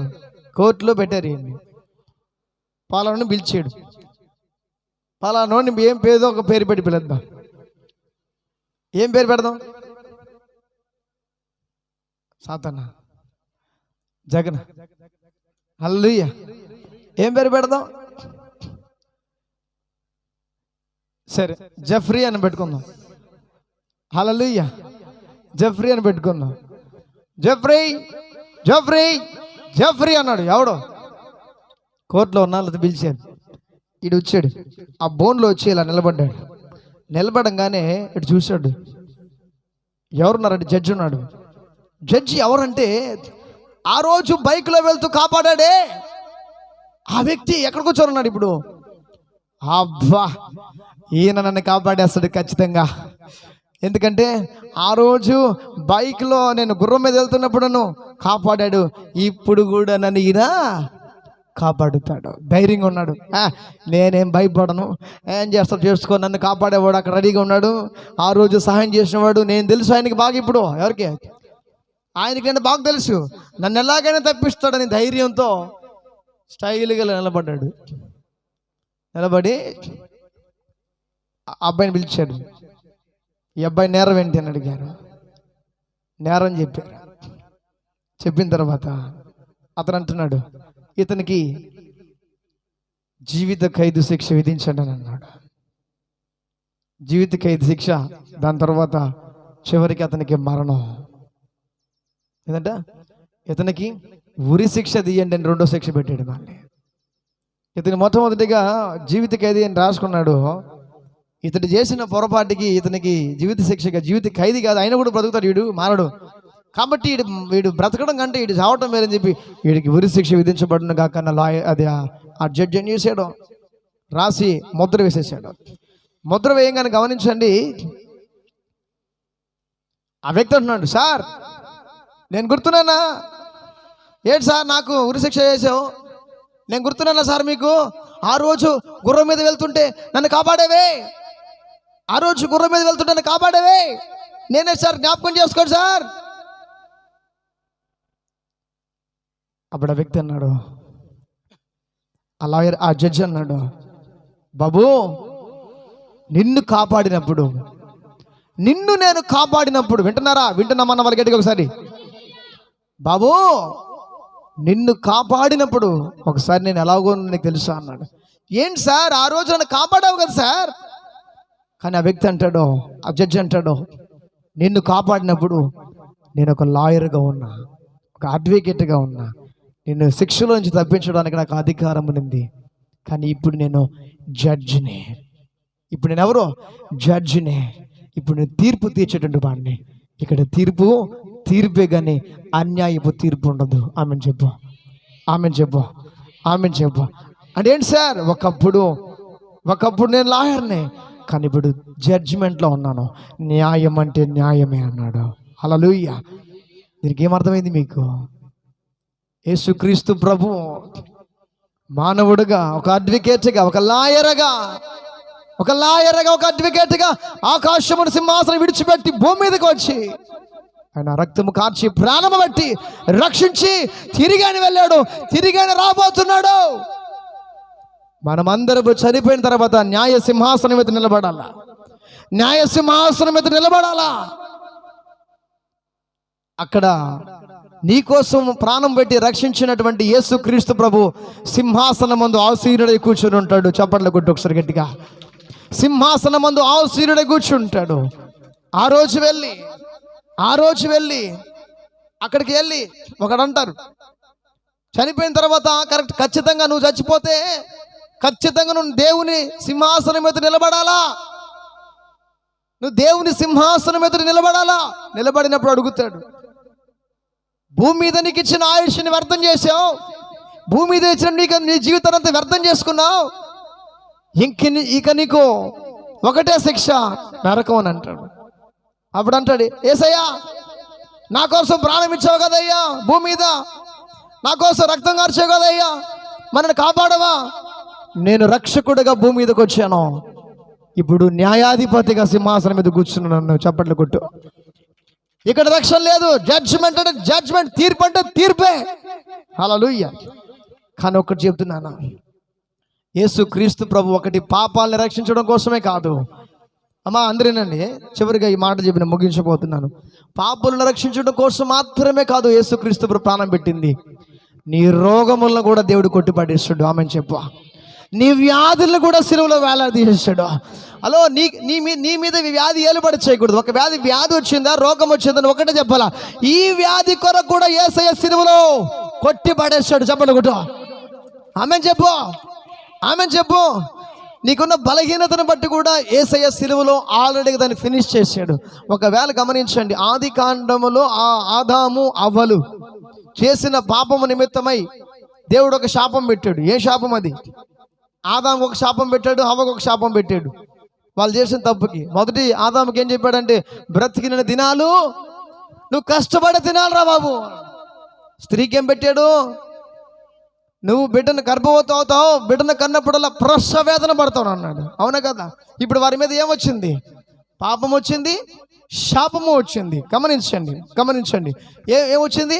కోర్టులో పెట్టారు. ఏంటి పలానాని పిలిచాడు, పలానాని ఏం పేదో ఒక పేరు పెట్టి పిలుద్దాం. ఏం పేరు పెడదాం? సాతానా, జగన్, హల్లెలూయా, ఏం పేరు పెడదాం? సరే జెఫ్రీ అని పెట్టుకుందాం. హల్లెలూయా, జెఫ్రీ అని పెట్టుకుందాం. జెఫ్రీ అన్నాడు. ఎవడో కోర్టులో ఉన్న వాళ్ళతో పిలిచాడు. ఇటు వచ్చాడు, ఆ బోన్లో వచ్చి ఇలా నిలబడ్డాడు. నిలబడంగానే ఇటు చూశాడు, ఎవరున్నారంటే జడ్జి ఉన్నాడు. జడ్జి ఎవరంటే ఆ రోజు బైక్లో వెళ్తూ కాపాడాడే ఆ వ్యక్తి ఎక్కడికి వచ్చారున్నాడు. ఇప్పుడు అబ్బా, ఈయన నన్ను కాపాడేస్తాడు ఖచ్చితంగా. ఎందుకంటే ఆ రోజు బైక్లో నేను గుర్రం మీద వెళ్తున్నప్పుడు నన్ను కాపాడాడు, ఇప్పుడు కూడా నన్ను ఈయన కాపాడుతాడు. ధైర్యంగా ఉన్నాడు. నేనేం భయపడను, ఏం చేస్తాడు చేసుకో, నన్ను కాపాడేవాడు అక్కడ రెడీగా ఉన్నాడు. ఆ రోజు సహాయం చేసినవాడు నేను తెలుసు ఆయనకి బాగా. ఇప్పుడు ఎవరికి? ఆయనకి నేను బాగా తెలుసు, నన్ను ఎలాగైనా తప్పిస్తాడని ధైర్యంతో స్టైల్గా నిలబడ్డాడు. నిలబడి అబ్బాయిని పిలిచాడు. ఈ అబ్బాయి నేరం ఏంటి అని అడిగారు. నేరం చెప్పారు. చెప్పిన తర్వాత అతను అంటున్నాడు, ఇతనికి జీవిత ఖైదు శిక్ష విధించండి అని అన్నాడు. జీవిత ఖైదు శిక్ష, దాని తర్వాత చివరికి అతనికి మరణం. ఏంటంటే ఇతనికి ఉరి శిక్ష తీయండి అని రెండో శిక్ష పెట్టాడు. మళ్ళీ ఇతని మొట్టమొదటిగా జీవిత ఖైదీ అని రాసుకున్నాడు. ఇతడు చేసిన పొరపాటుకి ఇతనికి జీవిత శిక్షగా, జీవిత ఖైదీ కాదు, ఆయన కూడా బ్రతుకుతాడు, వీడు మారడు. కాబట్టి వీడు బ్రతకడం కంటే వీడు చావటం మేలని చెప్పి వీడికి ఉరి శిక్ష విధించబడిన కాక అది ఆ జడ్జి ఏం చేశాడు? రాసి ముద్ర వేసేసాడు. ముద్ర వేయంగానే గమనించండి, ఆ వ్యక్తి అంటున్నాడు, సార్ నేను గుర్తున్నానా? ఏంటి సార్ నాకు ఉరి శిక్ష చేసావు? నేను గుర్తున్నానా సార్ మీకు? ఆ రోజు గుర్రం మీద వెళ్తుంటే నన్ను కాపాడేవే, ఆ రోజు గుర్రం మీద వెళ్తుంటే నన్ను కాపాడేవే, నేనే సార్, జ్ఞాపకం చేసుకోండి సార్. అప్పుడు ఆ వ్యక్తి అన్నాడు, ఆ లాయర్, ఆ జడ్జి అన్నాడు, బాబు నిన్ను కాపాడినప్పుడు నిన్ను నేను కాపాడినప్పుడు, వింటున్నారా? వింటున్నామన్న వాళ్ళ గట్టిగా ఒకసారి, బాబు నిన్ను కాపాడినప్పుడు ఒకసారి నేను ఎలాగో నీకు తెలుసా అన్నాడు. ఏంటి సార్, ఆ రోజు నన్ను కాపాడావు కదా సార్. కానీ ఆ వ్యక్తి అంటాడు, ఆ జడ్జి అంటాడు, నిన్ను కాపాడినప్పుడు నేను ఒక లాయర్గా ఉన్నా, ఒక అడ్వకేట్గా ఉన్నా, నిన్ను శిక్షలోంచి తప్పించడానికి నాకు అధికారం ఉంది. కానీ ఇప్పుడు నేను జడ్జిని. ఇప్పుడు నేను ఎవరు? జడ్జిని. ఇప్పుడు నేను తీర్పు తీర్చేటువంటి వాడిని. ఇక్కడ తీర్పే కానీ అన్యాయపు తీర్పు ఉండదు. ఆమెను చెప్పు, ఆమెను చెప్పు, ఆమెను చెప్పు. అంటే ఏంటి సార్, ఒకప్పుడు నేను లాయర్ని, కానీ ఇప్పుడు జడ్జిమెంట్లో ఉన్నాను. న్యాయం అంటే న్యాయమే అన్నాడు. హల్లెలూయా. దీనికి ఏమర్థమైంది మీకు? యేసుక్రీస్తు ప్రభు మానవుడుగా, ఒక అడ్వకేట్గా, ఒక లాయర్గా, ఒక అడ్వకేట్గా ఆకాశమును సింహాసనం విడిచిపెట్టి భూమి మీదకి వచ్చి ఆయన రక్తము కార్చి ప్రాణము బట్టి రక్షించి తిరిగాని వెళ్ళాడు, తిరిగాని రాబోతున్నాడు. మనమందరూ చనిపోయిన తర్వాత న్యాయ సింహాసనం మీద నిలబడాలా, న్యాయ సింహాసనం మీద నిలబడాలా. అక్కడ నీకోసం ప్రాణం పెట్టి రక్షించినటువంటి యేసుక్రీస్తు ప్రభు సింహాసనం ముందు ఆసీనుడై కూర్చుని ఉంటాడు. చప్పట్ల కొట్టి ఒకసారి గట్టిగా. సింహాసనం ముందు ఆసీనుడై కూర్చుంటాడు. ఆ రోజు వెళ్ళి అక్కడికి వెళ్ళి ఒకడంటారు, చనిపోయిన తర్వాత ఖచ్చితంగా నువ్వు చచ్చిపోతే ఖచ్చితంగా నువ్వు దేవుని సింహాసనం మీద నిలబడాలా, నువ్వు దేవుని సింహాసనం మీద నిలబడాలా. నిలబడినప్పుడు అడుగుతాడు, భూమి మీద నీకు ఇచ్చిన ఆయుష్ని వ్యర్థం చేసావు, భూమి మీద ఇచ్చిన నీ జీవితాన్ని అంతా వ్యర్థం చేసుకున్నావు, ఇక నీకు ఒకటే శిక్ష, నరకం అని అంటాడు. అప్పుడు అంటాడు, యేసయ్యా నా కోసం ప్రాణం ఇచ్చావు కదయ్యా, భూమి మీద నా కోసం రక్తం కార్చావు కదయ్యా, మనల్ని కాపాడవా? నేను రక్షకుడిగా భూమి మీదకి వచ్చాను, ఇప్పుడు న్యాయాధిపతిగా సింహాసనం మీద కూర్చున్నాను. చప్పట్లు కొట్టు. ఇక్కడ రక్షణ లేదు. జడ్జిమెంట్ అంటే జడ్జిమెంట్, తీర్పు అంటే తీర్పే. హల్లెలూయా. కానీ ఒకటి చెప్తున్నాను, యేసుక్రీస్తు ప్రభు ఒకటి పాపాలని రక్షించడం కోసమే కాదు. అమ్మా అందరేనండి, చివరిగా ఈ మాట చెప్పిన ముగించబోతున్నాను. పాపాలను రక్షించడం కోసం మాత్రమే కాదు యేసుక్రీస్తు ప్రభు ప్రాణం పెట్టింది, నీ రోగములను కూడా దేవుడు కొట్టిపడేస్తాడు. ఆమెను చెప్పు. నీ వ్యాధులను కూడా సిలువలో వేలాడదీసేస్తాడు. హలో, నీ మీద వ్యాధి ఏలుబడి చేయకూడదు. ఒక వ్యాధి వచ్చిందా, రోగం వచ్చిందని ఒకటే చెప్పాలా, ఈ వ్యాధి కొరకు కూడా యేసయ్య సిలువలో కొట్టి పడేస్తాడు. చెప్పండి కొట్టు. ఆమెను చెప్పు. నీకున్న బలహీనతను బట్టి కూడా యేసయ్య సిలువలో ఆల్రెడీ దాన్ని ఫినిష్ చేశాడు. ఒకవేళ గమనించండి, ఆది కాండములో ఆదాము అవ్వలు చేసిన పాపము నిమిత్తమై దేవుడు ఒక శాపం పెట్టాడు. ఏ శాపం అది? ఆదాముకు ఒక శాపం పెట్టాడు, హవ్వకు ఒక శాపం పెట్టాడు. వాళ్ళు చేసిన తప్పుకి మొదటి ఆదాముకి ఏం చెప్పాడంటే, బ్రతికిన దినాలు నువ్వు కష్టపడే తినాలిరా బాబు. స్త్రీకి ఏం పెట్టాడు? నువ్వు బిడ్డను గర్భవతి అవుతావు, బిడ్డను కన్నప్పుడల్లా ప్రసవ వేదన పడతావు అన్నాడు. అవునా కదా? ఇప్పుడు వారి మీద ఏమొచ్చింది? పాపం వచ్చింది, శాపము వచ్చింది. గమనించండి. ఏమొచ్చింది?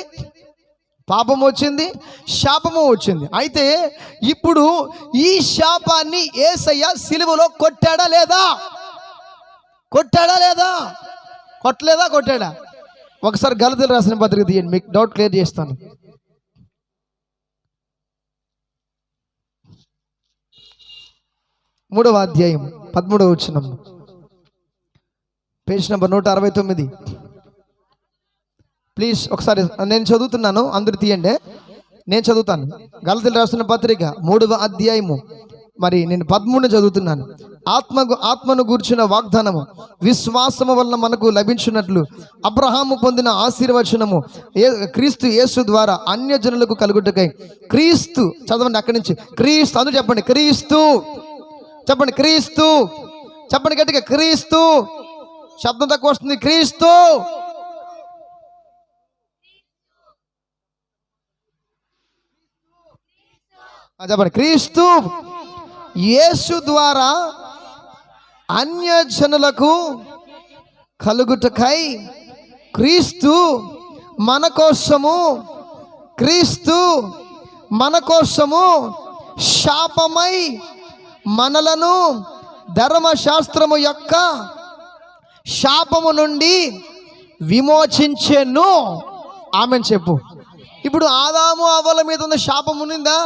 పాపం వచ్చింది, శాపము వచ్చింది. అయితే ఇప్పుడు ఈ శాపాన్ని యేసయ్య సిలువలో కొట్టాడా లేదా? కొట్టలేదా? ఒకసారి గలతీయులకు రాసిన పత్రిక తీయండి, మీకు డౌట్ క్లియర్ చేస్తాను. మూడవ అధ్యాయం 13వ వచనం, పేజ్ నెంబర్ 169. ప్లీజ్ ఒకసారి నేను చదువుతున్నాను, అందరూ తీయండి, నేను చదువుతాను. గలతీయులకు రాసిన పత్రిక 3వ అధ్యాయము, మరి నేను 13 చదువుతున్నాను. ఆత్మను గూర్చిన వాగ్దానము విశ్వాసము వలన మనకు లభించినట్లు అబ్రహాము పొందిన ఆశీర్వచనము క్రీస్తు యేసు ద్వారా అన్యజనులకు కలుగుటకై క్రీస్తు, చదవండి అక్కడి నుంచి, క్రీస్తు అందరూ చెప్పండి, క్రీస్తు చెప్పండి గట్టిగా, క్రీస్తు. శబ్దం తక్కువ వస్తుంది. క్రీస్తు. చెప్పండి, క్రీస్తు యేసు ద్వారా అన్యజనులకు కలుగుటకై క్రీస్తు మన కోసము శాపమై మనలను ధర్మశాస్త్రము యొక్క శాపము నుండి విమోచించెను. ఆమెను చెప్పు. ఇప్పుడు ఆదాము అవ్వల మీద ఉన్న శాపం ఉన్నిందా?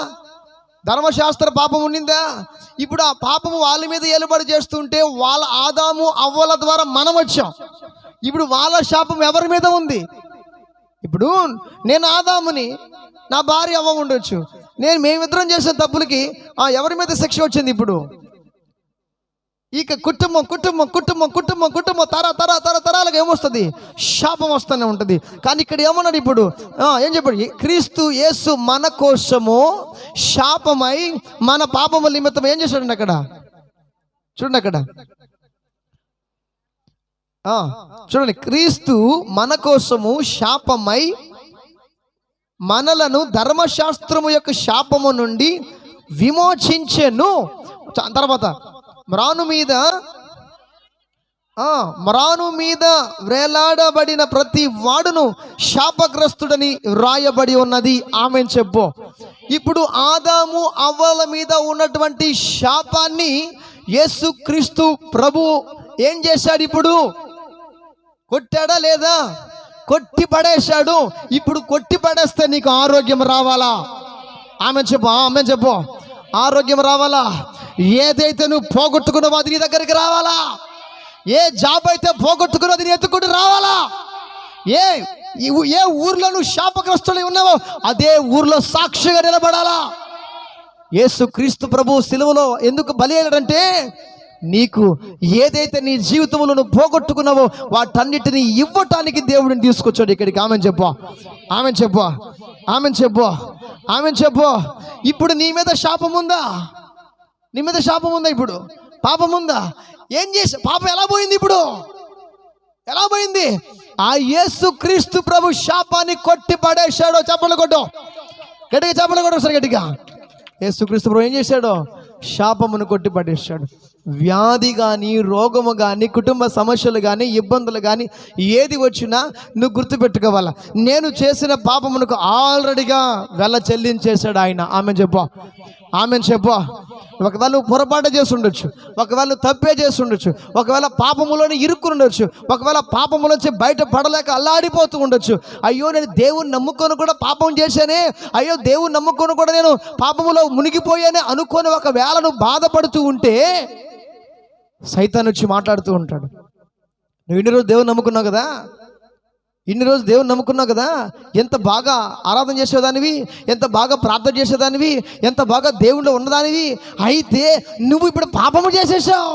ధర్మశాస్త్ర పాపం ఉన్నిందా? ఇప్పుడు ఆ పాపము వాళ్ళ మీద ఏలుబడి చేస్తుంటే వాళ్ళ ఆదాము అవ్వల ద్వారా మనం వచ్చాం. ఇప్పుడు వాళ్ళ శాపం ఎవరి మీద ఉంది? ఇప్పుడు నేను ఆదాముని, నా భార్య అవ్వ ఉండొచ్చు. మేమిద్దరం చేసిన తప్పులకి ఎవరి మీద శిక్ష వచ్చింది? ఇప్పుడు ఇక కుటుంబం కుటుంబం కుటుంబం కుటుంబం కుటుంబం తరాలకు ఏమొస్తుంది? శాపం వస్తూనే ఉంటుంది. కానీ ఇక్కడ ఏమన్నాడు? ఇప్పుడు ఏం చెప్పాడు? క్రీస్తు యేసు మన కోసము శాపమై మన పాపముల నిమిత్తం ఏం చేశాడండి? అక్కడ చూడండి, అక్కడ చూడండి. క్రీస్తు మన కోసము శాపమై మనలను ధర్మశాస్త్రము యొక్క శాపము నుండి విమోచించెను. తర్వాత మ్రాను మీద వేలాడబడిన ప్రతి వాడును శాపగ్రస్తుడని వ్రాయబడి ఉన్నది. ఆమెను చెప్పు. ఇప్పుడు ఆదాము అవ్వల మీద ఉన్నటువంటి శాపాన్ని యేసుక్రీస్తు ప్రభు ఏం చేశాడు? ఇప్పుడు కొట్టాడా లేదా? కొట్టి పడేశాడు. ఇప్పుడు కొట్టి పడేస్తే నీకు ఆరోగ్యం రావాలా? ఆమె చెప్పు. ఆమె చెప్పు. ఆరోగ్యం రావాలా? ఏదైతే నువ్వు పోగొట్టుకున్నావో అది నీ దగ్గరికి రావాలా? ఏ జాబ్ అయితే పోగొట్టుకున్నది నీ ఎత్తుకుంటూ రావాలా? ఏ ఊర్లో నువ్వు శాపగ్రస్తులై ఉన్నావో అదే ఊర్లో సాక్షిగా నిలబడాలా? యేసుక్రీస్తు ప్రభు సిలువలో ఎందుకు బలి అయ్యాడంటే నీకు ఏదైతే నీ జీవితంలో నువ్వు పోగొట్టుకున్నావో వాటన్నిటిని ఇవ్వటానికి దేవుడిని తీసుకొచ్చాడు ఇక్కడికి. ఆమెను చెప్పు. ఆమెను చెప్పు. ఆమెను చెప్పు. ఆమెను చెప్పు. ఇప్పుడు నీ మీద శాపం ఉందా? నీ మీద శాపం ఉందా? ఇప్పుడు పాపం ఉందా? ఏం చేసి పాపం ఎలా పోయింది? ఇప్పుడు ఎలా పోయింది? ఆ యేసుక్రీస్తు ప్రభు శాపాన్ని కొట్టి పడేశాడు. చెప్పలు కొట్టు, గట్టిగా చెప్పలు కొట్టు సార్ గట్టిగా. యేసుక్రీస్తు ప్రభు ఏం చేశాడు? శాపమును కొట్టి పడేశాడు. వ్యాధి కానీ, రోగము కానీ, కుటుంబ సమస్యలు కానీ, ఇబ్బందులు కానీ ఏది వచ్చినా నువ్వు గుర్తుపెట్టుకోవాలా, నేను చేసిన పాపమునకు ఆల్రెడీగా వెల చెల్లించేశాడు ఆయన. ఆమె చెప్పు. ఆమెను చెప్పు. ఒకవేళ నువ్వు పొరపాటు చేసి ఉండొచ్చు, ఒకవేళ నువ్వు తప్పే చేసి ఉండొచ్చు, ఒకవేళ పాపములోనే ఇరుక్కుని ఉండొచ్చు, ఒకవేళ పాపములోంచి బయట పడలేక అల్లాడిపోతూ ఉండొచ్చు. అయ్యో నేను దేవుని నమ్ముకొని కూడా పాపం చేశానే, అయ్యో దేవుని నమ్ముకొని కూడా నేను పాపములో మునిగిపోయానే అనుకొని ఒకవేళ నువ్వు బాధపడుతూ ఉంటే సైతాన్ వచ్చి మాట్లాడుతూ ఉంటాడు. నువ్వు ఇన్ని రోజు దేవుని నమ్ముకున్నావు కదా, ఇన్ని రోజు దేవుని నమ్ముకున్నావు కదా, ఎంత బాగా ఆరాధన చేసేదానివి, ఎంత బాగా ప్రార్థన చేసేదానివి, ఎంత బాగా దేవుళ్ళు ఉన్నదానివి, అయితే నువ్వు ఇప్పుడు పాపము చేసేసావు.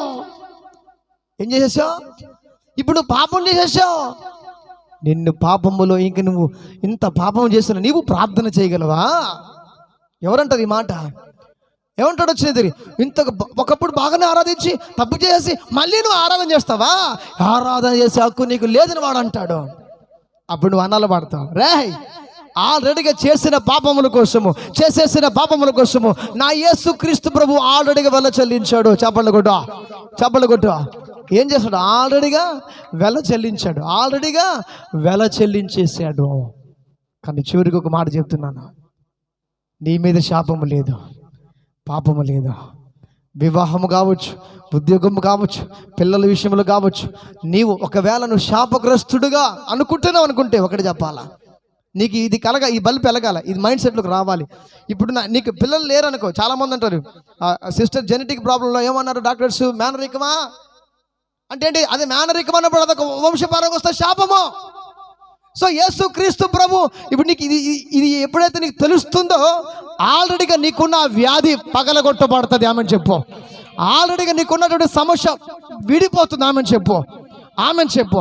ఏం చేసేసావు? ఇప్పుడు పాపం చేసేసావు. నిన్ను పాపములో ఇంక నువ్వు ఇంత పాపం చేస్తున్నా నీవు ప్రార్థన చేయగలవా? ఎవరంటారు ఈ మాట? ఏమంటాడు వచ్చినది? ఇంత ఒకప్పుడు బాగానే ఆరాధించి తప్పు చేసి మళ్ళీ నువ్వు ఆరాధన చేస్తావా? ఆరాధన చేసే హక్కు నీకు లేదని వాడు అంటాడు. అప్పుడు నువ్వు అన్నాలు పడతావు. రేయ్, ఆల్రెడీగా చేసేసిన పాపముల కోసము నా యేసుక్రీస్తు ప్రభు ఆల్రెడీగా వెల చెల్లించాడు. చెప్పండి కొట్టు, చెప్పండి కొట్టు. ఏం చేస్తాడు? ఆల్రెడీగా వెల చెల్లించాడు, ఆల్రెడీగా వెల చెల్లించేసాడు. కానీ చివరికి ఒక మాట చెప్తున్నాను, నీ మీద శాపము లేదు, పాపము లేదు. వివాహము కావచ్చు, ఉద్యోగం కావచ్చు, పిల్లల విషయంలో కావచ్చు, నీవు ఒకవేళ నువ్వు శాపగ్రస్తుడుగా అనుకుంటే ఒకటి చెప్పాలా, నీకు ఇది కలగా, ఈ బల్బ్ వెలగాల, ఇది మైండ్ సెట్లోకి రావాలి. ఇప్పుడు నీకు పిల్లలు లేరనుకో, చాలామంది అంటారు సిస్టర్ జెనెటిక్ ప్రాబ్లంలో ఏమన్నారు డాక్టర్స్? మేనరికమా అంటే ఏంటి? అదే మేనరికం అన్నప్పుడు అదొక వంశపారంగా వస్తే శాపము. సో యేసుక్రీస్తు ప్రభు ఇప్పుడు నీకు ఇది ఎప్పుడైతే నీకు తెలుస్తుందో ఆల్రెడీగా నీకున్న వ్యాధి పగలగొట్టబడుతుంది. ఆమెను చెప్పు. ఆల్రెడీగా నీకున్నటువంటి సమస్య విడిపోతుంది. ఆమెను చెప్పు. ఆమెను చెప్పు.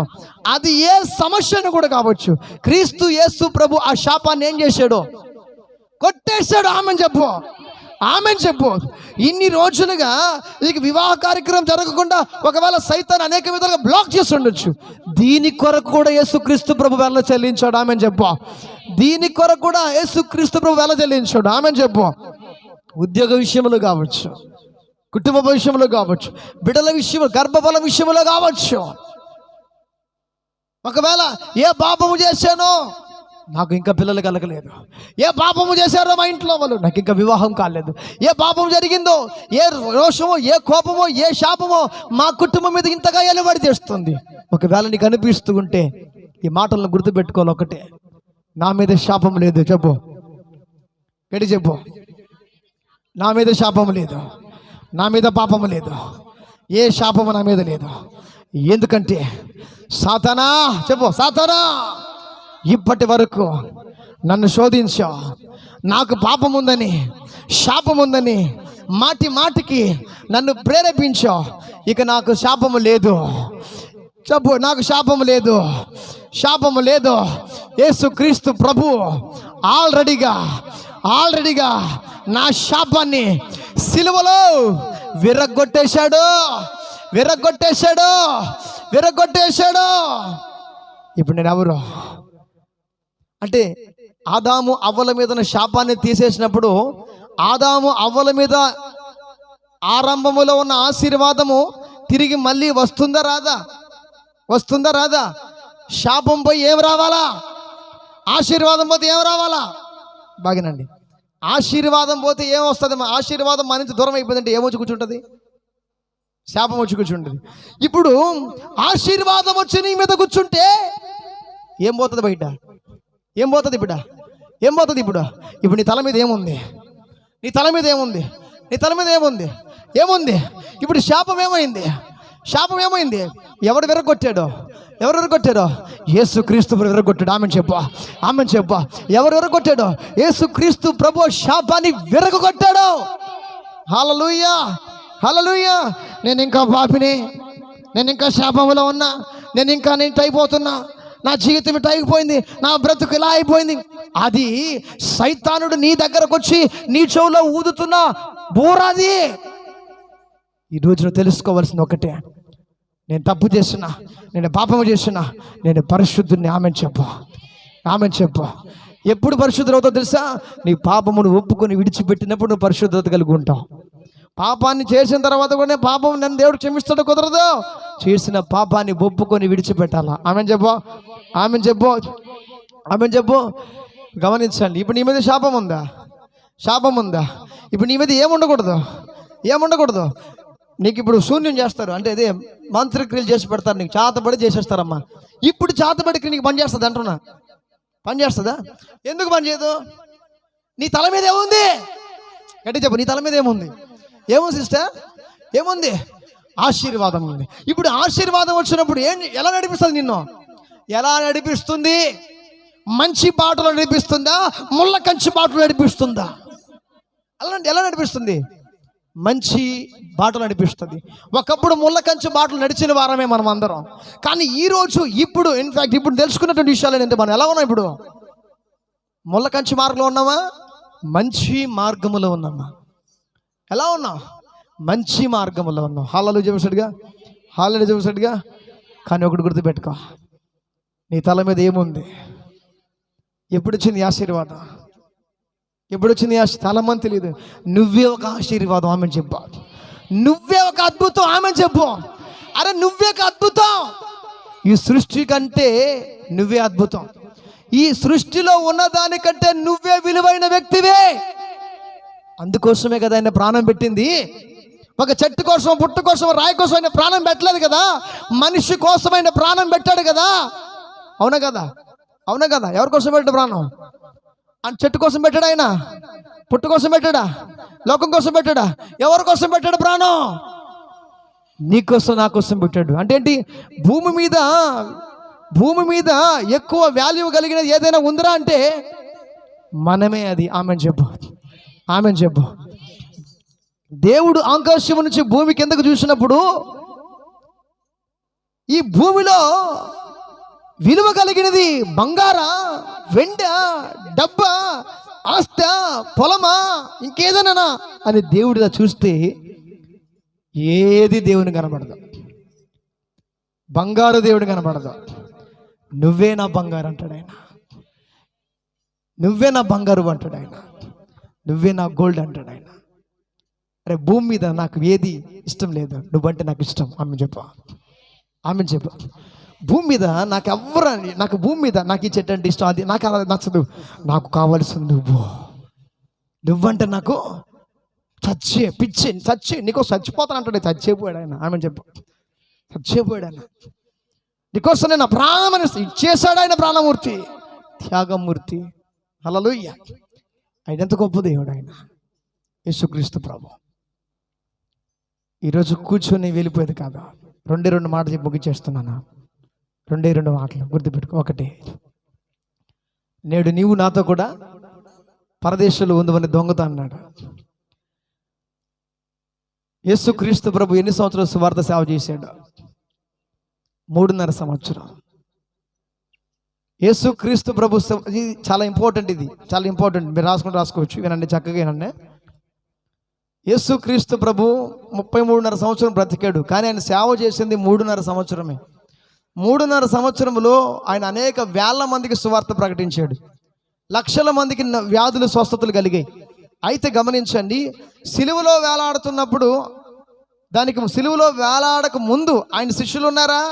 అది ఏ సమస్యను కూడా కావచ్చు, క్రీస్తు యేసు ప్రభు ఆ శాపాన్ని ఏం చేశాడు? కొట్టేశాడు. ఆమెను చెప్పు. ఆమెను చెప్పు. ఇన్ని రోజులుగా నీకు వివాహ కార్యక్రమం జరగకుండా ఒకవేళ సైతాన్ అనేక విధాలుగా బ్లాక్ చేసి ఉండొచ్చు. దీని కొరకు కూడా యేసుక్రీస్తు ప్రభు వెల చెల్లించాడు. ఆమెను చెప్పు. దీని కొరకు కూడా యేసుక్రీస్తు ప్రభు వెల చెల్లించాడు. ఆమెను చెప్పు. ఉద్యోగ విషయంలో కావచ్చు, కుటుంబ విషయంలో కావచ్చు, బిడ్డల విషయంలో, గర్భఫల విషయంలో కావచ్చు, ఒకవేళ ఏ పాపము చేశానో నాకు ఇంకా పిల్లలు కలగలేదు. ఏ పాపము చేశారో మా ఇంట్లో వాళ్ళు, నాకు ఇంకా వివాహం కాలేదు. ఏ పాపం జరిగిందో, ఏ రోషమో, ఏ కోపమో, ఏ శాపమో మా కుటుంబం మీద ఇంతగా ఎలుబడి చేస్తుంది. ఒకవేళ నీకు అనిపిస్తూ ఉంటే ఈ మాటలను గుర్తుపెట్టుకోవాలి. ఒకటే, నా మీద శాపం లేదు. చెప్పు, గడి చెప్పు. నా మీద శాపం లేదు, నా మీద పాపము లేదు, ఏ శాపము నా మీద లేదు. ఎందుకంటే సాతానా, చెప్పు, సాతానా, ఇప్పటి వరకు నన్ను శోధించావు, నాకు పాపం ఉందని, శాపం ఉందని మాటి మాటికి నన్ను ప్రేరేపించావు. ఇక నాకు శాపము లేదు. చెప్పు, నాకు శాపము లేదు, శాపము లేదు. యేసుక్రీస్తు ప్రభు ఆల్రెడీగా నా శాపాన్ని సిలువలో విరగొట్టేశాడు. ఇప్పుడు నేను ఎవరు అంటే, ఆదాము అవ్వల మీద ఉన్న శాపాన్ని తీసేసినప్పుడు ఆదాము అవ్వల మీద ఆరంభములో ఉన్న ఆశీర్వాదము తిరిగి మళ్ళీ వస్తుందా రాదా? శాపం పోయి ఏం రావాలా? ఆశీర్వాదం పోతే ఏం రావాలా? బాగినండి. ఆశీర్వాదం పోతే ఏం వస్తుంది? ఆశీర్వాదం మన నుంచి దూరం అయిపోయిందంటే ఏమొచ్చి కూర్చుంటుంది? శాపం వచ్చి కూర్చుంటుంది. ఇప్పుడు ఆశీర్వాదం వచ్చి నీ మీద కూర్చుంటే ఏం పోతుంది? బయట ఏం పోతుంది? ఇప్పుడు నీ తల మీద ఏముంది? ఏముంది? ఇప్పుడు శాపం ఏమైంది? ఎవరు విరగొట్టాడో? యేసుక్రీస్తు విరగొట్టాడు. ఆమెను చెప్పు. ఎవరు విరగొట్టాడో? యేసుక్రీస్తు ప్రభు శాపాన్ని విరగొట్టాడు. హల్లెలూయా. నేను ఇంకా పాపిని, నేను ఇంకా శాపంలో ఉన్నా, నేను అయిపోతున్నా, నా జీవితం ఇట్లా అయిపోయింది, నా బ్రతుకు ఇలా అయిపోయింది. అది సైతానుడు నీ దగ్గరకు వచ్చి నీ చెవులో ఊదుతున్న బోరాది. ఈరోజు నువ్వు తెలుసుకోవాల్సింది ఒకటే, నేను తప్పు చేస్తున్నా, నేను పాపము చేస్తున్నా, నేను పరిశుద్ధుని. ఆమెను చెప్పు. ఎప్పుడు పరిశుద్ధులు అవుతావు తెలుసా? నీ పాపమును ఒప్పుకొని విడిచిపెట్టినప్పుడు నువ్వు పరిశుద్ధత కలిగి ఉంటావు. పాపాన్ని చేసిన తర్వాత కూడా పాపం నన్ను దేవుడు క్షమిస్తాడు కుదరదు. చేసిన పాపాన్ని ఒప్పుకొని విడిచిపెట్టాలా. ఆమెను చెప్పు. గమనించండి. ఇప్పుడు నీ మీద శాపం ఉందా? ఇప్పుడు నీ మీద ఏముండకూడదు? నీకు ఇప్పుడు శూన్యం చేస్తారు, అంటే అదే మంత్రక్రియలు చేసి పెడతారు, నీకు చాతబడి చేసేస్తారమ్మా. ఇప్పుడు చాతబడికి నీకు పని చేస్తుంది అంటున్నా. పని చేస్తుందా? ఎందుకు పని చేయదు? నీ తల మీద ఏముంది? గట్టి చెప్పు. నీ తల మీద ఏముంది సిస్టర్? ఏముంది? ఆశీర్వాదం ఉంది. ఇప్పుడు ఆశీర్వాదం వచ్చినప్పుడు ఎలా నడిపిస్తుంది? నిన్ను ఎలా నడిపిస్తుంది? మంచి బాటలు నడిపిస్తుందా? ముళ్ళ కంచి బాటలు నడిపిస్తుందా? ఎలా నడిపిస్తుంది? మంచి బాటలు నడిపిస్తుంది. ఒకప్పుడు ముళ్ళ కంచి బాటలు నడిచిన వారమే మనం అందరం. కానీ ఇప్పుడు ఇన్ఫాక్ట్ ఇప్పుడు తెలుసుకున్నటువంటి విషయాలు ఏంటంటే, మనం ఎలా ఉన్నాం? ఇప్పుడు ముళ్ళ కంచి మార్గంలో ఉన్నామా? మంచి మార్గములో ఉన్నామా? ఎలా ఉన్నాం? మంచి మార్గంలో ఉన్నాం. హల్లెలూయా చెప్పేసడిగా. కానీ ఒకటి గుర్తుపెట్టుకో, నీ తల మీద ఏముంది? ఎప్పుడు వచ్చింది ఆశీర్వాదం? చాలా మంది తెలియదు. నువ్వే ఒక ఆశీర్వాదం. ఆమెను చెప్పు. నువ్వే ఒక అద్భుతం. ఆమెను చెప్పు. అరే నువ్వే ఒక అద్భుతం. ఈ సృష్టి కంటే నువ్వే అద్భుతం. ఈ సృష్టిలో ఉన్నదానికంటే నువ్వే విలువైన వ్యక్తివే. అందుకోసమే కదా ఆయన ప్రాణం పెట్టింది. ఒక చెట్టు కోసం, పుట్ట కోసం, రాయి కోసం ఆయన ప్రాణం పెట్టలేదు కదా. మనిషి కోసం ఆయన ప్రాణం పెట్టాడు కదా. అవునా కదా? ఎవరి కోసం పెట్టాడు ప్రాణం? ఆయన చెట్టు కోసం పెట్టాడు, ఆయన పుట్టు కోసం పెట్టాడా? లోకం కోసం పెట్టాడా? ఎవరి కోసం పెట్టాడు ప్రాణం? నీకోసం, నా కోసం పెట్టాడు. అంటే ఏంటి? భూమి మీద ఎక్కువ వాల్యూ కలిగినది ఏదైనా ఉందిరా అంటే మనమే. అది ఆమెను చెప్పు. దేవుడు ఆకాశం నుంచి భూమి కిందకు చూసినప్పుడు ఈ భూమిలో విలువ కలిగినది బంగారా, వెండ, డబ్బా, ఆస్త, పొలమా, ఇంకేదైనా అని దేవుడిగా చూస్తే ఏది దేవుని కనబడదు. బంగారు దేవుడు కనబడదు. నువ్వే నా బంగారు అంటాడు ఆయన. నువ్వే నా బంగారు అంటాడు ఆయన. నువ్వే నా గోల్డ్ అంటాడు ఆయన. అరే భూమి మీద నాకు ఏది ఇష్టం లేదు, నువ్వంటే నాకు ఇష్టం. ఆమె చెప్పు. భూమి మీద నాకు భూమి మీద నాకు ఈ చెట్టు అంటే ఇష్టం, అది నాకు అలా నచ్చదు, నాకు కావాల్సింది నువ్వంటే నాకు చచ్చి నీకో చచ్చిపోతానంటాడు. చచ్చిపోయాడు ఆయన. ఆమె చెప్పు, చచ్చిపోయాడు ఆయన నీకోసం. నేను ప్రాణమని ఇచ్చేశాడు ఆయన. ప్రాణమూర్తి, త్యాగమూర్తి. హల్లెలూయా. ఆయన ఎంత గొప్ప దేవుడు ఆయన, యేసుక్రీస్తు ప్రభు. ఈరోజు కూర్చొని వెళ్ళిపోయేది కాదు. 2 మాటలు చెప్పి ముగిచేస్తున్నాను. 2 మాటలు గుర్తుపెట్టుకో. 1, నేడు నీవు నాతో కూడా పరదేశంలో ఉందని దొంగతో అన్నాడు. యేసుక్రీస్తు ప్రభు ఎన్ని సంవత్సరాలు సువార్త సేవ చేశాడు? 3.5 సంవత్సరం. యేసుక్రీస్తు ప్రభు ఇది చాలా ఇంపార్టెంట్, ఇది చాలా ఇంపార్టెంట్. మీరు రాసుకోవచ్చు, వినండి, చక్కగా వినండి. యేసుక్రీస్తు ప్రభు 33.5 సంవత్సరం బ్రతికాడు, కానీ ఆయన సేవ చేసింది 3.5 సంవత్సరమే. 3.5 సంవత్సరంలో ఆయన అనేక వేల మందికి సువార్త ప్రకటించాడు. లక్షల మందికి వ్యాధులు, స్వస్థతలు కలిగాయి. అయితే గమనించండి, సిలువలో వేలాడుతున్నప్పుడు, దానికి సిలువలో వేలాడక ముందు ఆయన శిష్యులు ఉన్నారా?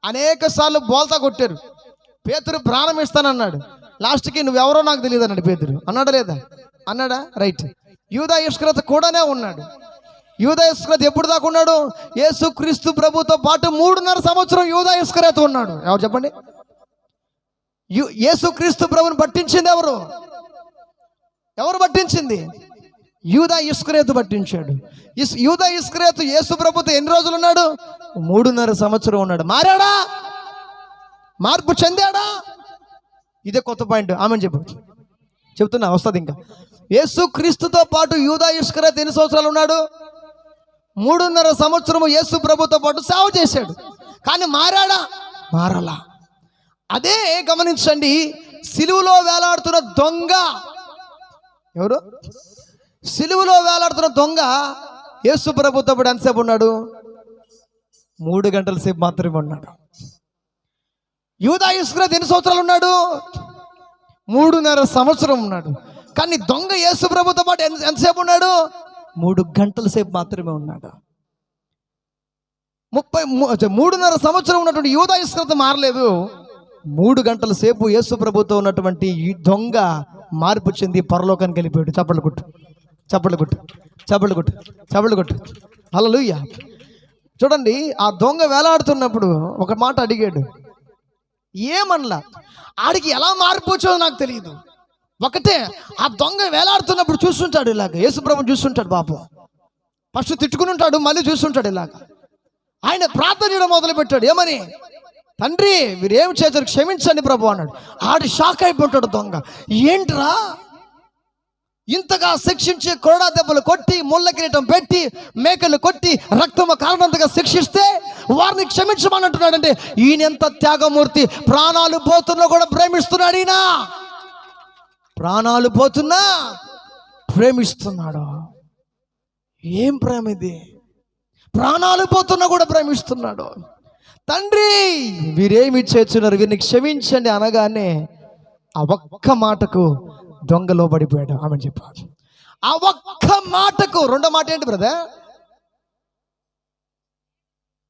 అనేక సార్లు బోల్తా కొట్టారు. పేతురు ప్రాణం ఇస్తానన్నాడు. లాస్ట్కి నువ్వెవరో నాకు తెలియదు అన్నాడు పేతురు. అన్నాడా లేదా? అన్నాడా? రైట్. యూదా ఇస్కరియోతు కూడానే ఉన్నాడు. యూదా ఇస్కరియోతు ఎప్పుడు దాకా ఉన్నాడు? యేసుక్రీస్తు ప్రభుతో పాటు 3.5 సంవత్సరం యూదా ఇస్కరియోతు ఉన్నాడు. ఎవరు చెప్పండి? యేసుక్రీస్తు ప్రభుని పట్టించింది ఎవరు పట్టించింది? యూదా ఇస్కరియోతు పట్టించాడు. యూదా ఇస్కరియోతు యేసు ప్రభుతో ఎన్ని రోజులు ఉన్నాడు? 3.5 సంవత్సరం ఉన్నాడు. మారాడా? మార్పు చెందాడా? ఇదే కొత్త పాయింట్. ఆమెను చెప్తున్నా, వస్తుంది ఇంకా. యేసుక్రీస్తుతో పాటు యూదా ఇస్కరియోతు ఎన్ని సంవత్సరాలు ఉన్నాడు? 3.5 సంవత్సరము యేసు ప్రభుతో పాటు సేవ చేశాడు. కానీ మారాడా? మారలా. అదే గమనించండి, సిలువలో వేలాడుతున్న దొంగ ఎవరు? సిలువలో వేలాడుతున్న దొంగ యేసు ప్రభుతో పాటు ఎంతసేపు ఉన్నాడు? 3 గంటల సేపు మాత్రమే ఉన్నాడు. యూదా ఇస్కరియోతు ఎన్ని సంవత్సరాలు ఉన్నాడు? 3.5 సంవత్సరం ఉన్నాడు. కానీ దొంగ యేసు ప్రభుతో పాటు ఎంతసేపు ఉన్నాడు? 3 గంటల సేపు మాత్రమే ఉన్నాడు. 3.5 సంవత్సరం ఉన్నటువంటి యూదా ఇస్కరియోతు మారలేదు. 3 గంటల సేపు యేసు ప్రభుతో ఉన్నటువంటి ఈ దొంగ మార్పు చెంది పరలోకానికి వెళ్ళిపోయాడు. చప్పట్లు కొట్టు. హల్లెలూయా. చూడండి, ఆ దొంగ వేలాడుతున్నప్పుడు ఒక మాట అడిగాడు. ఏమనలా. ఆడికి ఎలా మార్పు వచ్చేదో నాకు తెలియదు. ఒకటే, ఆ దొంగ వేలాడుతున్నప్పుడు చూస్తుంటాడు ఇలాగ. యేసుప్రభు చూస్తుంటాడు. పాపం ఫస్ట్ తిట్టుకుని ఉంటాడు, మళ్ళీ చూస్తుంటాడు ఇలాగ. ఆయన ప్రార్థన చేయడం మొదలు పెట్టాడు. ఏమని? తండ్రి, వీరేం చేశారు, క్షమించండి ప్రభు అన్నాడు. ఆడి షాక్ అయిపోతాడు దొంగ. ఏంట్రా ఇంతగా శిక్షించి, కొరడా దెబ్బలు కొట్టి, ముళ్ళ కిరీటం పెట్టి, మేకలు కొట్టి, రక్తము కారణంతగా శిక్షిస్తే వారిని క్షమించమని అంటున్నాడంటే ఈయన ఎంత త్యాగమూర్తి. ప్రాణాలు పోతున్నా కూడా ప్రేమిస్తున్నాడు. ఈయన ప్రాణాలు పోతున్నా ప్రేమిస్తున్నాడు. ఏం ప్రేమ ఇది! ప్రాణాలు పోతున్నా కూడా ప్రేమిస్తున్నాడు. తండ్రి, వీరేమి చేస్తున్నారు, వీరిని క్షమించండి అనగానే ఆ ఒక్క మాటకు దొంగ లోబడిపోయాడు. ఆమె చెప్పాడు. ఆ ఒక్క మాటకు. రెండో మాట ఏంటి బ్రదర్?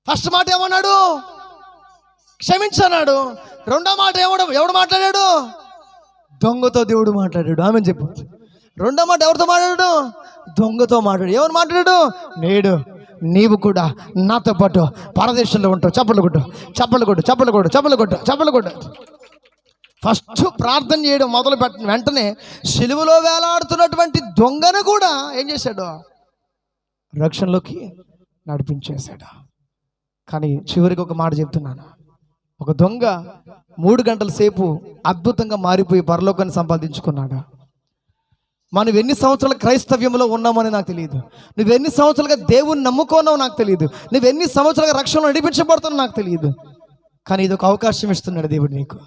ఫస్ట్ మాట ఏమన్నాడు? క్షమించన్నాడు. రెండో మాట ఎవడు మాట్లాడాడు? దొంగతో దేవుడు మాట్లాడాడు. ఆమె చెప్పు. రెండో మాట ఎవరితో మాట్లాడాడు? దొంగతో మాట్లాడు. ఎవరు మాట్లాడాడు? నేడు నీవు కూడా నాతో పాటు పరదేశంలో ఉంటావు. చప్పలు కొట్టు. ఫస్ట్ ప్రార్థన చేయడం మొదలు పెట్టిన వెంటనే సిలువలో వేలాడుతున్నటువంటి దొంగను కూడా ఏం చేశాడు? రక్షణలోకి నడిపించేశాడు. కానీ చివరికి ఒక మాట చెప్తున్నాను. ఒక దొంగ 3 గంటల సేపు అద్భుతంగా మారిపోయి పరలోకాన్ని సంపాదించుకున్నాడు. మనం ఎన్ని సంవత్సరాల క్రైస్తవ్యంలో ఉన్నామని నాకు తెలియదు. నువ్వు ఎన్ని సంవత్సరాలుగా దేవుని నమ్ముకున్నావు నాకు తెలియదు. నువ్వు ఎన్ని సంవత్సరాలుగా రక్షణలో నడిపించబడుతున్నావు నాకు తెలియదు. కానీ ఇది ఒక అవకాశం ఇస్తున్నాడు దేవుడు నీకు.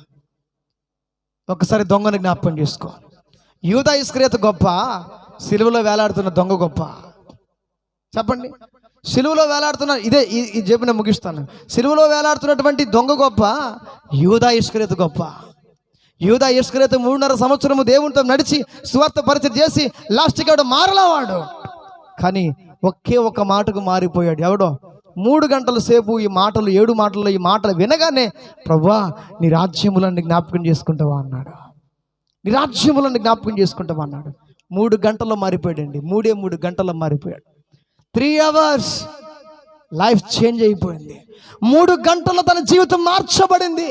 ఒక్కసారి దొంగని జ్ఞాపకం చేసుకో. యూదా ఇస్కరియోతు గొప్ప, సిలువలో వేలాడుతున్న దొంగ గొప్ప? చెప్పండి. సిలువలో వేలాడుతున్న ఈ చెప్పిన ముగిస్తాను. సిలువలో వేలాడుతున్నటువంటి దొంగ గొప్ప, యూదా ఇస్కరియోతు గొప్ప? యూదా ఇస్కరియోతు 3.5 సంవత్సరము దేవునితో నడిచి సువార్త పరిచయం చేసి లాస్ట్కి ఎవడు మారలవాడు. కానీ ఒకే ఒక మాటకు మారిపోయాడు. ఎవడో? 3 గంటల సేపు ఈ మాటలు 7 మాటలు ఈ మాటలు వినగానే ప్రభువా నీ రాజ్యములను జ్ఞాపకం చేసుకుంటావా అన్నాడు. నీ రాజ్యములను జ్ఞాపకం చేసుకుంటావా అన్నాడు. 3 గంటల్లో మారిపోయాడండి. 3 గంటల్లో మారిపోయాడు. 3 hours లైఫ్ చేంజ్ అయిపోయింది. 3 గంటల్లో తన జీవితం మార్చబడింది.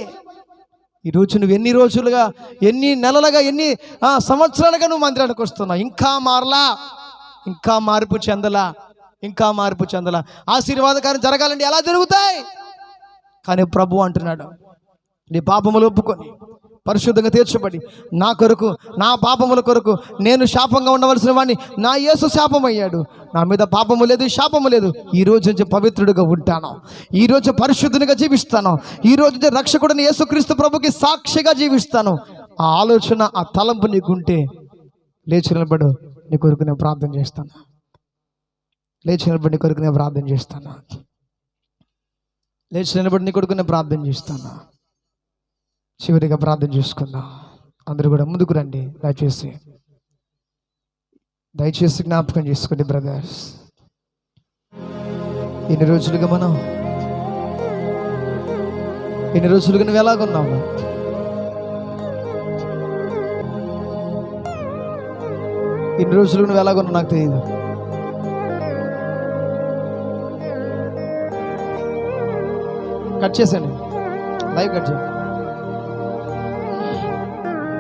ఈరోజు నువ్వు ఎన్ని రోజులుగా, ఎన్ని నెలలుగా, ఎన్ని సంవత్సరాలుగా నువ్వు మందిరానికి వస్తున్నావు, ఇంకా మారలా, ఇంకా మార్పు చెందలా, ఇంకా మార్పు చెందలా. ఆశీర్వాదకారం జరగాలండి ఎలా జరుగుతాయి? కానీ ప్రభు అంటున్నాడు, నీ పాపములు ఒప్పుకొని పరిశుద్ధంగా తీర్చబడి నా కొరకు, నా పాపముల కొరకు నేను శాపంగా ఉండవలసిన వాడిని నా యేసు శాపం అయ్యాడు. నా మీద పాపము లేదు, శాపము లేదు. ఈ రోజు నుంచి పవిత్రుడిగా ఉంటాను. ఈ రోజు పరిశుద్ధునిగా జీవిస్తాను. ఈ రోజు నుంచి రక్షకుడిని యేసుక్రీస్తు ప్రభుకి సాక్షిగా జీవిస్తాను. ఆ ఆలోచన, ఆ తలంపు నీకుంటే లేచి నిలబడు. నీ కొరకు నేను ప్రార్థన చేస్తాను. లేచి నిలబడి నీ కొరకు నేను ప్రార్థన చేస్తాను. లేచి నిలబడి నీ కొరకు నేను ప్రార్థన చేస్తాను. చివరిగా ప్రార్థన చేసుకుందాం. అందరూ కూడా ముందుకు రండి. దయచేసి జ్ఞాపకం చేసుకోండి బ్రదర్స్. ఎన్ని రోజులుగా నువ్వు ఎలాగున్నావు? ఎన్ని రోజులుగా నువ్వు ఎలాగున్నావు నాకు తెలియదు. కట్ చేశాను, లైవ్ కట్ చేయండి.